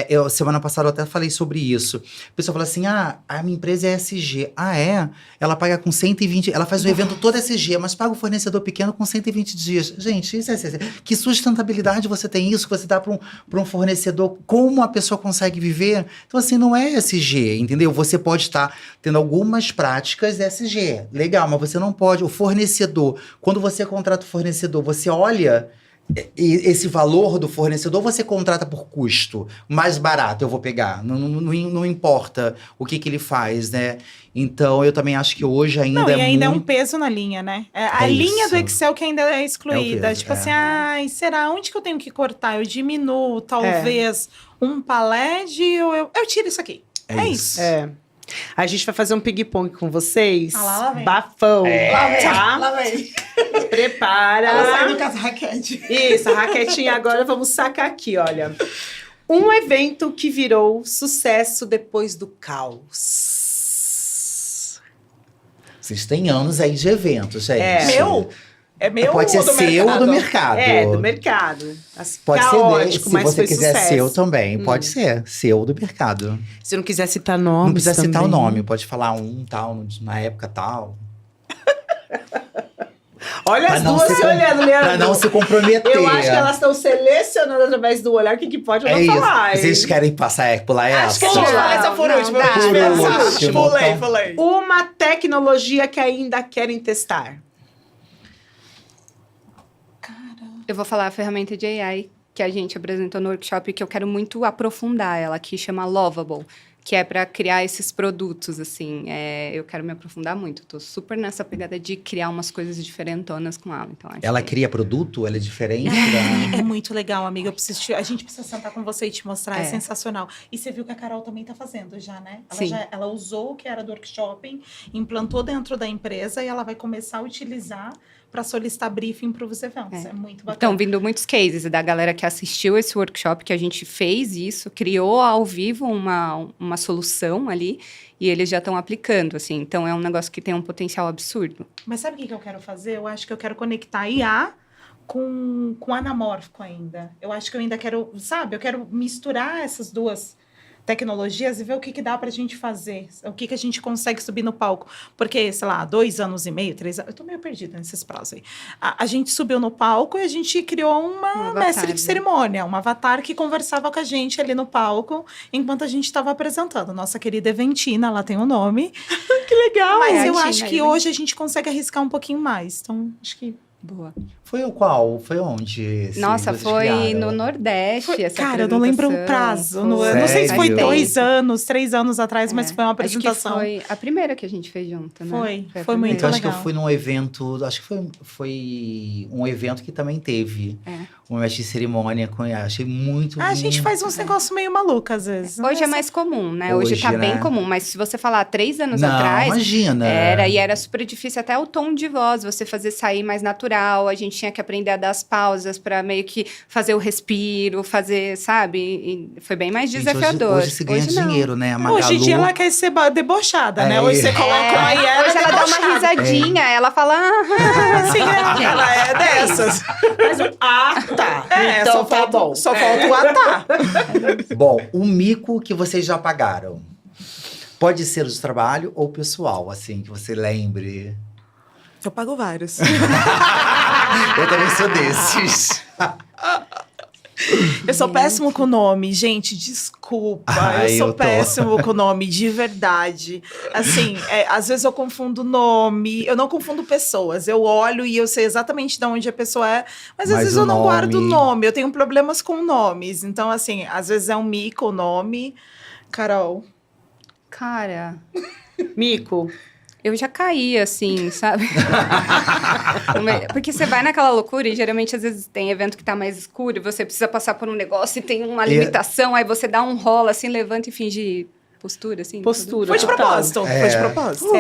A: eu, semana passada eu até falei sobre isso. A pessoa fala assim, a minha empresa é SG. Ah, é? Ela paga com 120, ela faz o evento todo SG, mas paga o fornecedor pequeno com 120 dias. Gente, isso é SG. Que sustentabilidade você tem isso, que você dá para um fornecedor? Como a pessoa consegue viver? Então, assim, não é SG, entendeu? Você pode estar tendo algumas práticas SG. Legal, mas você não pode. O fornecedor, quando você contrata o fornecedor, você olha esse valor do fornecedor, você contrata por custo mais barato, eu vou pegar. Não importa o que ele faz, né? Então, eu também acho que hoje ainda
E: Não, e
A: é
E: ainda é um
A: muito...
E: peso na linha, né? A
A: É
E: linha
A: isso.
E: do Excel que ainda é excluída.
A: É o peso,
E: Tipo
A: é.
E: assim, ai, será? Onde que eu tenho que cortar? Eu diminuo, talvez, um palete ou eu tiro isso aqui. É isso.
B: A gente vai fazer um ping-pong com vocês.
E: Ah, lá vem.
B: Bafão.
E: Lá
B: Tá?
E: vem.
B: Prepara.
E: Ela saindo com as raquete.
B: Isso, a raquetinha agora, vamos sacar aqui, olha. Um evento que virou sucesso depois do caos.
A: Vocês têm anos aí de eventos, gente.
E: Meu? É meu
A: Pode ser
E: ou do
A: seu ou
E: mercado?
A: do mercado.
B: É, do mercado. Assim,
A: Pode
B: caótico,
A: ser, se
B: mas
A: você
B: foi
A: quiser
B: sucesso.
A: seu também. Pode ser, seu ou do mercado.
B: Se não quiser citar nomes
A: Não precisa citar o
B: também.
A: nome, pode falar um tal, na época tal.
B: Olha
A: Pra
B: as
A: não
B: duas
A: se
B: se
A: com-
B: olhando, Leandro.
A: Pra não se comprometer.
B: Eu acho que elas estão selecionando através do olhar o que pode ou não
A: isso.
B: falar. hein?
A: Vocês querem pular essa?
E: Acho que a gente
C: Não,
E: fala essa por
C: não,
E: último.
C: dá.
E: Eu tive
A: Por
E: essa.
A: último,
E: Pulei,
A: então.
E: pulei.
B: Uma tecnologia que ainda querem testar.
C: Eu vou falar a ferramenta de AI que a gente apresentou no workshop e que eu quero muito aprofundar ela, que chama Lovable, que é para criar esses produtos, assim. Eu quero me aprofundar muito. Tô super nessa pegada de criar umas coisas diferentonas com ela. Então, acho
A: Ela
C: que...
A: cria produto? Ela é diferente?
E: É muito legal, amiga. A gente precisa sentar com você e te mostrar. É
C: É.
E: sensacional. E você viu que a Carol também tá fazendo já, né?
C: Sim.
E: Ela usou o que era do workshop, implantou dentro da empresa e ela vai começar a utilizar para solicitar briefing para os eventos. É muito bacana.
C: Então, vindo muitos cases da galera que assistiu esse workshop, que a gente fez isso, criou ao vivo uma solução ali, e eles já estão aplicando, assim. Então, é um negócio que tem um potencial absurdo.
E: Mas sabe o que eu quero fazer? Eu acho que eu quero conectar IA com anamórfico ainda. Eu acho que eu ainda quero, sabe? Eu quero misturar essas duas tecnologias e ver o que dá pra gente fazer, o que a gente consegue subir no palco. Porque, sei lá, 2 anos e meio, 3 anos, eu tô meio perdida nesses prazos aí. A gente subiu no palco e a gente criou uma
C: avatar,
E: mestre de
C: né?
E: cerimônia, um avatar que conversava com a gente ali no palco enquanto a gente estava apresentando. Nossa querida Eventina, ela tem um nome.
B: Que legal.
E: Mas
C: é,
E: eu
C: a
E: acho
C: Tina,
E: que
C: né?
E: hoje a gente consegue arriscar um pouquinho mais. Então, acho que...
C: Boa.
A: Foi o qual? Foi onde?
C: Nossa,
A: vocês
C: foi
A: criaram?
C: no Nordeste essa
E: Cara, eu não lembro o
C: apresentação.
E: prazo. Eu não sei se foi
A: Sério?
E: 2 anos, 3 anos atrás, mas foi uma
C: Acho que
E: apresentação.
C: foi a primeira que a gente fez junto, né?
E: Foi
C: a
E: muito
C: primeira.
A: Eu acho que eu
E: legal.
A: fui num evento, acho que foi um evento que também teve uma mestre de cerimônia, achei muito
E: A gente faz uns negócios meio malucos às vezes.
C: Hoje é mais comum, né? Hoje tá
A: Hoje,
C: bem
A: né?
C: comum, mas se você falar 3 anos
A: Não,
C: atrás,
A: imagina.
C: era super difícil até o tom de voz, você fazer sair mais natural, a gente tinha que aprender a dar as pausas para meio que fazer o respiro, fazer, sabe? E foi bem mais
A: Gente,
C: desafiador.
A: Hoje se ganha
C: não.
A: dinheiro, né? A Magalu,
E: Hoje em dia ela quer ser debochada, né?
A: É.
E: Hoje você coloca uma IA,
C: Hoje ela dá uma risadinha, ela fala...
E: Assim, ela é dessas.
B: Mas tá.
E: É,
B: então
E: só
B: tá
E: falta,
B: bom.
E: Só falta o atar.
A: Bom, o mico que vocês já pagaram. Pode ser de trabalho ou pessoal, assim, que você lembre.
E: Eu pago vários.
A: Eu também sou desses.
E: Eu sou péssimo com nome, gente, desculpa.
A: Ai,
E: eu sou
A: eu tô.
E: péssimo com nome, de verdade. Assim, às vezes eu confundo nome, eu não confundo pessoas. Eu olho e eu sei exatamente de onde a pessoa é, mas às
A: Mas
E: vezes
A: o
E: eu não guardo o
A: nome-
E: nome. Eu tenho problemas com nomes. Então, assim, às vezes é um mico o nome. Carol.
C: Cara,
B: Mico.
C: eu já caí, assim, sabe? Porque você vai naquela loucura e geralmente às vezes tem evento que tá mais escuro e você precisa passar por um negócio e tem uma limitação, aí você dá um rola assim, levanta e finge postura, assim.
B: Postura.
E: Foi de
B: total.
E: propósito. Foi de propósito.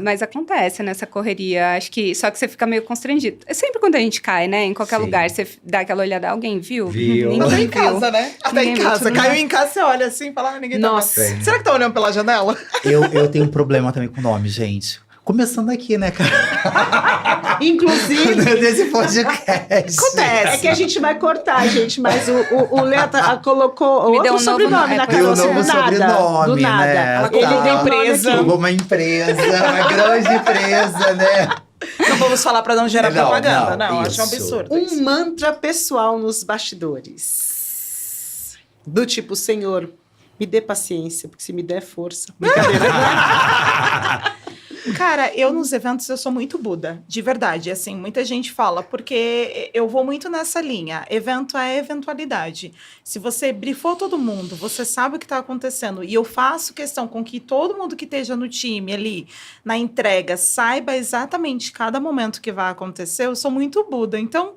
C: Mas acontece nessa correria. Acho que só que você fica meio constrangido. É sempre quando a gente cai, né? Em qualquer
A: Sim.
C: lugar, você dá aquela olhada, alguém viu?
A: Viu.
C: Ninguém
E: Até em
C: viu.
E: casa, né? Até
C: Ninguém
E: em
C: viu,
E: casa.
C: tudo
E: Caiu
C: bem.
E: em casa, você olha assim e fala, ninguém tá
B: Nossa.
E: vendo. Será que tá olhando pela janela?
A: Eu tenho um problema também com nome, gente. Começando aqui, né, cara?
B: Inclusive,
A: Desse podcast.
E: Acontece.
B: é que a gente vai cortar, gente, mas o Léo colocou
C: Me deu
B: outro
C: um novo
B: sobrenome
C: nome,
B: na
C: é,
A: E o
B: Carol.
A: novo
B: Do nada.
A: sobrenome,
B: Do nada.
A: né?
B: Ela
A: Tá.
B: ele deu
E: Empresa.
B: empresa.
A: Uma empresa, uma grande empresa, né?
E: Não vamos falar pra não gerar
A: Não,
E: propaganda,
A: não,
E: não. Acho um
A: isso.
E: absurdo. isso.
B: Um mantra pessoal nos bastidores. Do tipo, Senhor, me dê paciência, porque se me der força. Brincadeira.
E: Cara, eu nos eventos eu sou muito Buda, de verdade. Assim, muita gente fala, porque eu vou muito nessa linha. Evento é eventualidade. Se você brifou todo mundo, você sabe o que está acontecendo, e eu faço questão com que todo mundo que esteja no time ali, na entrega, saiba exatamente cada momento que vai acontecer, eu sou muito Buda. Então,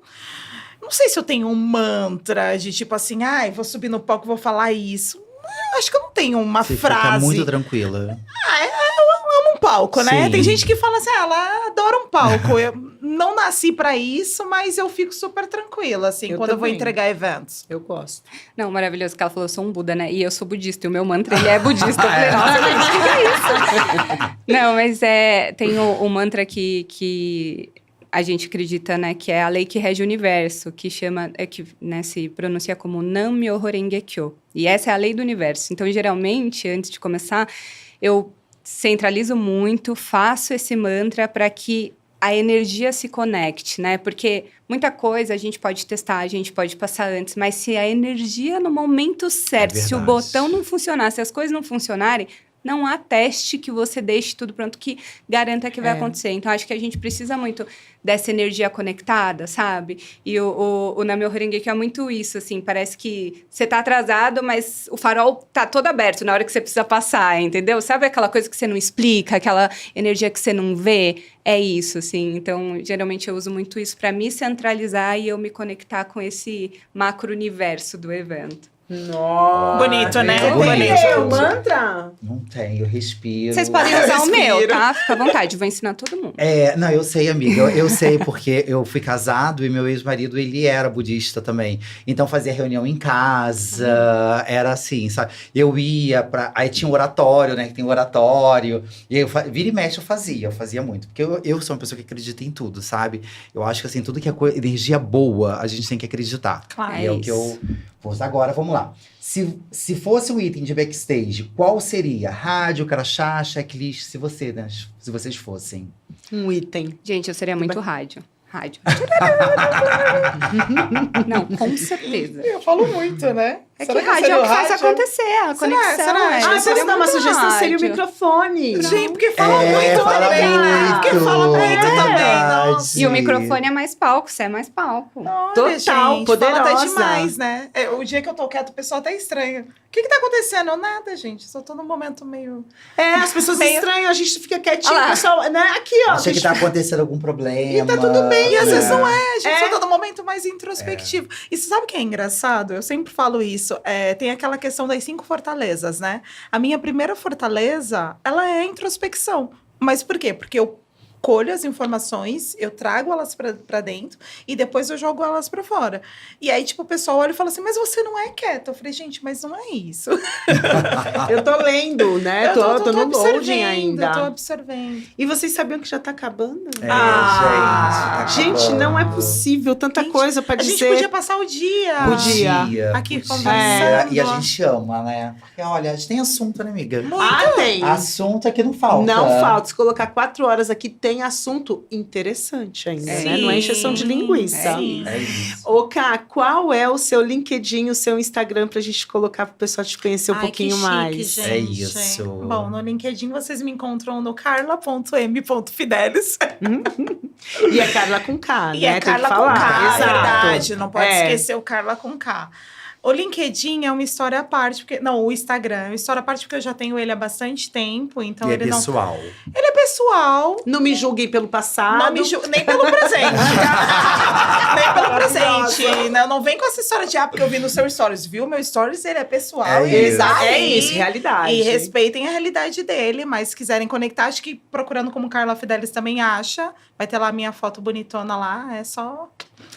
E: não sei se eu tenho um mantra de tipo assim, ai, vou subir no palco e vou falar isso. Eu acho que eu não tenho uma
A: Você
E: frase.
A: fica muito tranquila.
E: Um palco, né?
A: Sim.
E: Tem gente que fala assim, ela adora um palco. Eu não nasci pra isso, mas eu fico super tranquila, assim,
B: Eu
E: quando eu vou
B: também.
E: entregar eventos.
B: Eu gosto.
C: Não, maravilhoso que ela falou, eu sou um Buda, né? E eu sou budista, e o meu mantra, ele é budista. Eu falei, nossa, gente, o que é isso? Não, mas tem o mantra que a gente acredita, né? Que é a lei que rege o universo, que chama, né, se pronuncia como Nam-myoho Renge Kyo. E essa é a lei do universo. Então, geralmente, antes de começar, eu centralizo muito, faço esse mantra para que a energia se conecte, né? Porque muita coisa a gente pode testar, a gente pode passar antes, mas se a energia no momento certo, se o
A: verdade.
C: botão não funcionar, se as coisas não funcionarem, não há teste que você deixe tudo pronto que garanta que vai acontecer. Então, acho que a gente precisa muito dessa energia conectada, sabe? E o Nam-myoho Renge Kyo é muito isso, assim, parece que você tá atrasado, mas o farol tá todo aberto na hora que você precisa passar, entendeu? Sabe aquela coisa que você não explica, aquela energia que você não vê? É isso, assim. Então, geralmente eu uso muito isso para me centralizar e eu me conectar com esse macro-universo do evento.
B: Nossa.
E: Bonito, né?
A: Bonito.
E: Bonito.
B: É o mantra?
A: Não tenho, eu respiro.
C: Vocês podem usar o meu, tá? Fica à vontade, vou ensinar todo mundo.
A: Não, eu sei, amiga. Eu sei porque eu fui casado e meu ex-marido, ele era budista também. Então fazia reunião em casa, era assim, sabe? Eu ia pra... Aí tinha um oratório, né? Que tem um oratório. E eu vira e mexe eu fazia muito. Porque eu sou uma pessoa que acredita em tudo, sabe? Eu acho que assim, tudo que é energia boa, a gente tem que acreditar.
E: Claro.
A: E é o que eu vou usar agora, vamos lá. Se fosse um item de backstage, qual seria? Rádio, crachá, checklist, se vocês fossem.
B: Um item.
C: Gente, eu seria muito rádio. Rádio. Não, com certeza.
E: Eu falo muito, né?
C: É que rádio é o que faz acontecer, a conexão.
E: Será?
B: Ah, posso dar uma sugestão? Seria o microfone.
E: Gente, porque fala muito
A: fala
E: também.
A: muito.
E: Porque fala muito também.
A: Verdade.
E: Nossa.
C: E o microfone é mais palco, você é mais palco.
E: Olha,
B: Total,
E: gente,
B: poderosa.
E: fala até demais, né? O dia que eu tô quieto, o pessoal até estranha. O que tá acontecendo? Eu, nada, gente. Só tô num momento meio...
B: As pessoas
E: Meio-
B: estranham, a gente fica quietinho,
C: Olha lá.
B: o pessoal, né? Aqui, ó.
A: Achei que tá acontecendo algum problema.
E: E tá tudo bem, e às
A: né?
E: vezes não é. A gente
B: É.
E: só tá num momento mais introspectivo. E você sabe o que é engraçado? Eu sempre falo isso. Tem aquela questão das 5 fortalezas, né? A minha primeira fortaleza, ela é a introspecção. Mas por quê? Porque eu colho as informações, eu trago elas pra dentro e depois eu jogo elas pra fora. E aí, tipo, o pessoal olha e fala assim, mas você não é quieta. Eu falei, gente, mas não é isso.
B: Eu tô lendo, né? Tô no loading
E: observando,
B: ainda.
E: eu tô observando.
B: E vocês sabiam que já tá acabando?
A: Gente, tá
B: Gente,
A: acabando.
B: não é possível. Tanta
E: Gente,
B: coisa pra
E: A gente
B: dizer.
E: podia passar o dia.
B: Podia.
E: Aqui
A: Podia.
E: conversando.
A: E a gente ama, né? Porque, olha, a gente tem assunto, né, amiga?
B: Tem.
A: Assunto é que não falta.
B: Não falta. Se colocar 4 horas aqui, tem assunto interessante ainda, né? Não é encheção de linguiça.
A: É isso.
B: Ô, Ká, qual é o seu LinkedIn, o seu Instagram pra gente colocar pro pessoal te conhecer um
E: Ai,
B: pouquinho
E: que chique,
B: mais?
E: gente.
A: É isso.
E: Bom, no LinkedIn vocês me encontram no carla.m.fidelis.
B: E é Carla com K,
E: E
B: né?
E: é
B: Tem
E: Carla
B: que falar.
E: com K,
B: Exato.
E: verdade. Não pode
B: É.
E: esquecer o Carla com K. O LinkedIn é uma história à parte, porque não, o Instagram é uma história à parte porque eu já tenho ele há bastante tempo, então
A: E é
E: ele não.
A: pessoal.
E: Ele é pessoal.
B: Não me julguem pelo passado.
E: Não me nem pelo presente. Tá? Nem pelo presente. Não vem com essa história de porque eu vi no seu stories, viu? Meu stories ele é pessoal.
A: É
E: ele
A: isso.
E: tá
B: É
E: aí.
B: isso, realidade.
E: E respeitem a realidade dele, mas se quiserem conectar, acho que procurando como Carla Fidelis também acha. Vai ter lá a minha foto bonitona lá, é só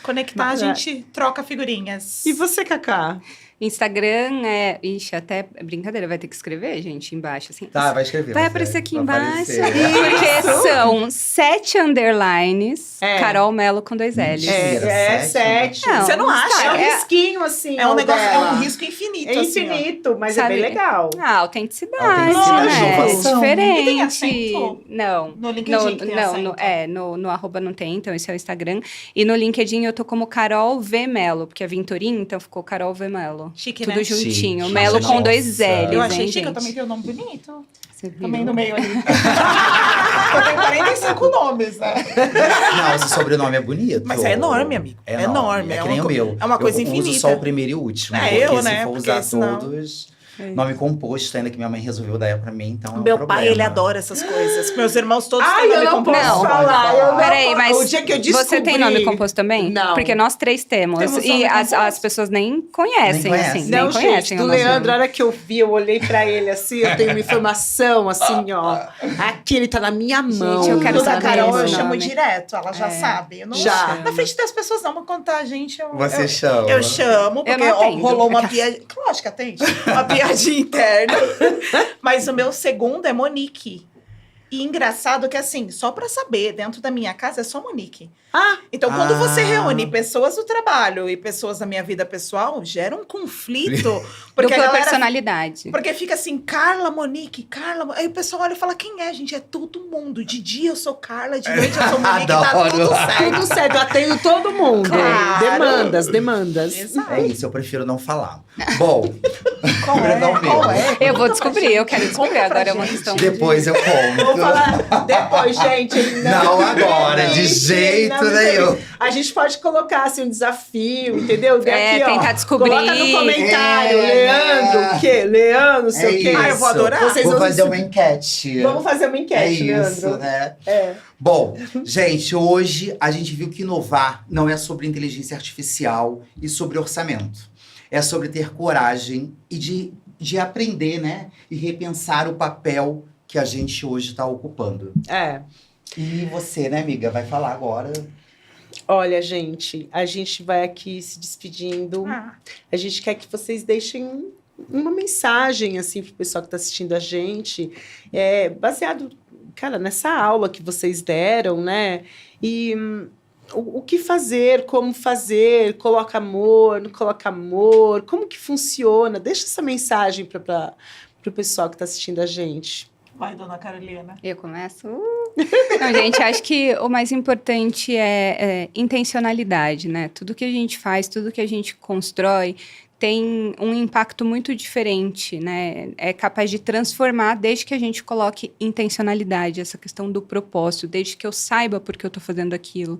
E: conectar,
B: Mas
E: a gente troca figurinhas.
B: E você, Cacá?
C: Instagram é. Ixi, até brincadeira, vai ter que escrever, gente, embaixo, assim.
A: Tá, vai escrever.
C: Vai
A: você.
C: aparecer aqui
A: Vai
C: embaixo.
A: aparecer.
C: Porque são 7 underlines,
B: É.
C: Carol Melo com 2 L's.
A: Mentira.
B: É,
A: sete?
B: 7.
C: Não,
E: Você não acha?
B: É um
C: É-
B: risquinho, assim.
E: É um
B: ó,
E: negócio, é
B: dela.
E: um risco infinito.
B: É
E: assim, ó.
B: infinito, mas
C: Sabe?
B: é bem legal.
C: Autenticidade,
A: Autenticidade,
C: né?
A: inovação.
C: Diferente.
E: E tem acento?
C: Não.
E: No LinkedIn que tem acento.
C: No arroba não tem, então esse é o Instagram. E no LinkedIn eu tô como Carol V Melo, porque é Vintorim, então ficou Carol V Melo.
E: Chique,
C: Tudo
E: né?
C: juntinho.
A: Chique.
C: Melo com
A: Nossa.
C: 2 L's,
E: Eu achei
C: hein,
E: chique, eu
C: gente?
E: também tenho um nome bonito.
C: Você viu?
E: Também no meio ali. Eu tenho 45 nomes, né?
A: Não, esse sobrenome é bonito.
E: Mas é enorme, amigo.
A: É
E: É enorme.
A: É
E: É
A: que nem
E: uma
A: o meu.
E: é uma coisa
A: Eu uso
E: infinita.
A: só o primeiro e o último.
E: É,
A: porque
E: eu,
A: se
E: né?
A: for
E: Porque
A: usar
E: senão-
A: todos... Nome composto ainda que minha mãe resolveu dar pra mim, então é um
E: Meu
A: problema.
E: pai, ele adora essas coisas. Meus irmãos todos
B: Ai,
E: têm
B: eu
E: nome
B: não
E: composto.
B: posso
C: Não.
B: falar. Eu não
C: Peraí,
B: posso-
C: mas
B: o dia que eu descobri...
C: você tem nome composto também?
B: Não.
C: Porque nós 3 temos.
E: Temos
C: E
E: nome
C: as
E: composto.
C: pessoas nem conhecem,
A: Nem
C: assim.
A: conhecem.
B: Não,
C: nem
B: gente,
C: conhecem
B: do
C: o nosso
B: Leandro, a
C: nome.
B: hora que eu vi, eu olhei pra ele assim, eu tenho uma informação assim, ó. Aqui, ele tá na minha mão.
C: eu quero
E: Do da
C: saber
E: Carol eu
C: esse
E: chamo
C: nome.
E: direto, ela já
C: É.
E: sabe. Eu não
B: Já.
E: Na frente das pessoas não, mas quando tá a gente,
A: Você
E: eu
A: chama.
E: Eu chamo, porque
C: não atendo.
E: rolou uma piadinha. Lógico que atende. Uma piadinha interna. Mas o meu segundo é Monique. E engraçado que, assim, só pra saber, dentro da minha casa é só Monique.
B: Ah,
E: Então, quando
A: Ah.
E: você reúne pessoas do trabalho e pessoas da minha vida pessoal, gera um conflito. Porque a
C: Dupla
E: galera
C: personalidade.
E: porque fica assim, Carla, Monique, Carla. Aí o pessoal olha e fala, quem é, gente? É todo mundo. De dia eu sou Carla, de noite eu sou Monique, tá
A: Adoro.
E: tudo certo.
B: tudo certo, eu atendo todo mundo.
E: Claro.
B: Demandas.
E: Exato.
A: É isso, eu prefiro não falar. Bom,
E: Qual é?
A: Não meu.
E: Qual é?
C: Eu vou
E: Conta pra
C: descobrir, eu
E: gente.
C: quero descobrir.
E: Conta pra
C: Agora é uma
E: gente.
C: questão
A: depois eu
B: Vou
A: conto.
B: falar depois, gente.
A: Não agora, de
B: Gente,
A: jeito
B: não,
A: nenhum.
B: A gente pode colocar assim um desafio, entendeu?
C: É,
B: Daqui, ó,
C: tentar descobrir.
B: Coloca no comentário,
A: É,
B: Leandro,
A: né?
B: o quê? Leandro, não sei o quê.
A: isso.
E: Ah, eu vou adorar.
B: Vocês
A: Vou
B: vão
A: fazer uma enquete.
B: Vamos fazer uma
A: É
B: enquete,
A: isso,
B: Leandro.
A: né?
B: É.
A: Bom, gente, hoje a gente viu que inovar não é sobre inteligência artificial e sobre orçamento. É sobre ter coragem e de aprender, né? E repensar o papel que a gente hoje está ocupando.
B: É.
A: E você, né, amiga, vai falar agora.
B: Olha, gente, a gente vai aqui se despedindo.
E: Ah,
B: A gente quer que vocês deixem uma mensagem, assim, pro pessoal que tá assistindo a gente, baseado, cara, nessa aula que vocês deram, né? E o que fazer, como fazer, coloca amor, não coloca amor, como que funciona? Deixa essa mensagem para o pessoal que tá assistindo a gente.
E: vai, dona Carolina.
C: Eu começo? Não, gente, acho que o mais importante é intencionalidade, né? Tudo que a gente faz, tudo que a gente constrói tem um impacto muito diferente, né? É capaz de transformar desde que a gente coloque intencionalidade, essa questão do propósito, desde que eu saiba por que eu estou fazendo aquilo.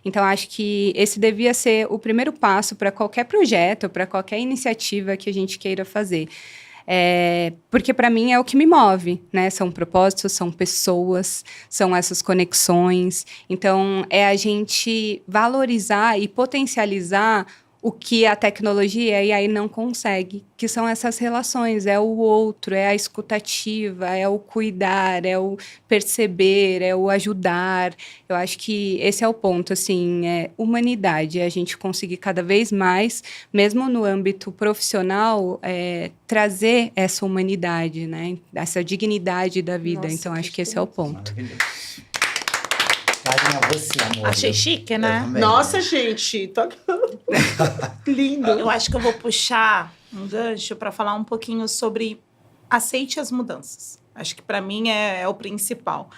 C: Então, acho que esse devia ser o primeiro passo para qualquer projeto, para qualquer iniciativa que a gente queira fazer. Porque para mim é o que me move, né? São propósitos, são pessoas, são essas conexões. Então, é a gente valorizar e potencializar o que a tecnologia e aí não consegue, que são essas relações, é o outro, é a escutativa, é o cuidar, é o perceber, é o ajudar. Eu acho que esse é o ponto, assim, é humanidade, é a gente conseguir cada vez mais, mesmo no âmbito profissional, trazer essa humanidade, né? Essa dignidade da vida.
B: Nossa,
C: então,
B: que
C: acho que esse é o ponto.
A: Maravilhoso. Carinha, você, amor.
E: Achei chique,
A: Eu
E: né?
A: também.
B: Nossa, gente, lindo.
E: Eu acho que eu vou puxar um gancho para falar um pouquinho sobre aceite as mudanças. Acho que para mim é o principal.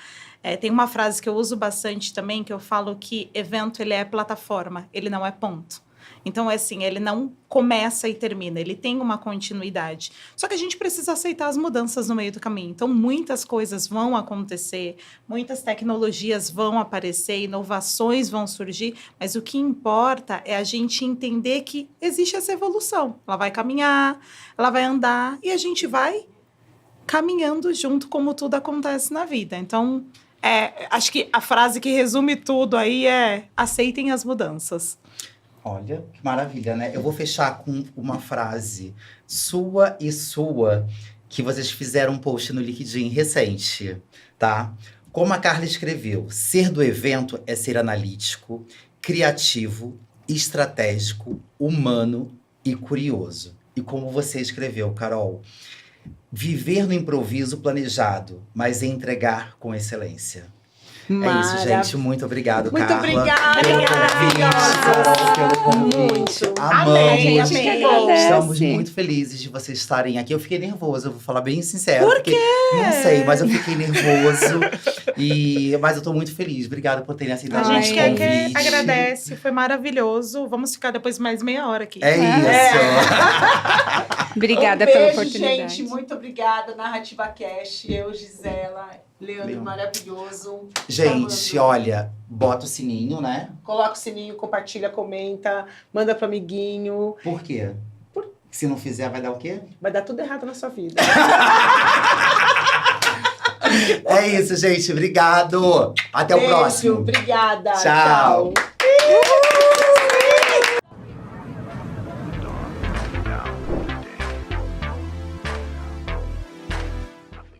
E: Tem uma frase que eu uso bastante também, que eu falo que evento ele é plataforma, ele não é ponto. Então, assim, ele não começa e termina, ele tem uma continuidade. Só que a gente precisa aceitar as mudanças no meio do caminho. Então, muitas coisas vão acontecer, muitas tecnologias vão aparecer, inovações vão surgir, mas o que importa é a gente entender que existe essa evolução. Ela vai caminhar, ela vai andar e a gente vai caminhando junto como tudo acontece na vida. Então, acho que a frase que resume tudo aí é: aceitem as mudanças.
A: Olha, que maravilha, né? Eu vou fechar com uma frase sua, que vocês fizeram um post no LinkedIn recente, tá? Como a Carla escreveu, ser do evento é ser analítico, criativo, estratégico, humano e curioso. E como você escreveu, Carol, viver no improviso planejado, mas entregar com excelência. É isso, gente. Muito obrigado,
B: Muito
A: Carla.
B: obrigada,
A: Pelo convite.
B: Amei,
A: Amamos.
B: amei.
A: Estamos muito felizes de vocês estarem aqui. Eu fiquei nervoso, eu vou falar bem sincero.
E: Por quê?
A: Não sei, mas eu fiquei nervoso. Mas eu tô muito feliz. Obrigada por terem aceitado
E: A
A: o
E: gente
A: convite.
E: quer que agradece, foi maravilhoso. Vamos ficar depois mais meia hora aqui.
A: É isso.
C: Obrigada
B: beijo,
C: pela oportunidade.
B: gente. Muito obrigada. Narrativa Cash, eu, Gisela, Leandro maravilhoso.
A: Gente, olha, bota o sininho, né?
B: Coloca o sininho, compartilha, comenta, manda pro amiguinho.
A: Por quê? Se não fizer, vai dar o quê?
B: Vai dar tudo errado na sua vida.
A: É isso, gente. Obrigado. Até o
B: Beijo,
A: próximo.
B: obrigada.
A: Tchau.
B: Tchau.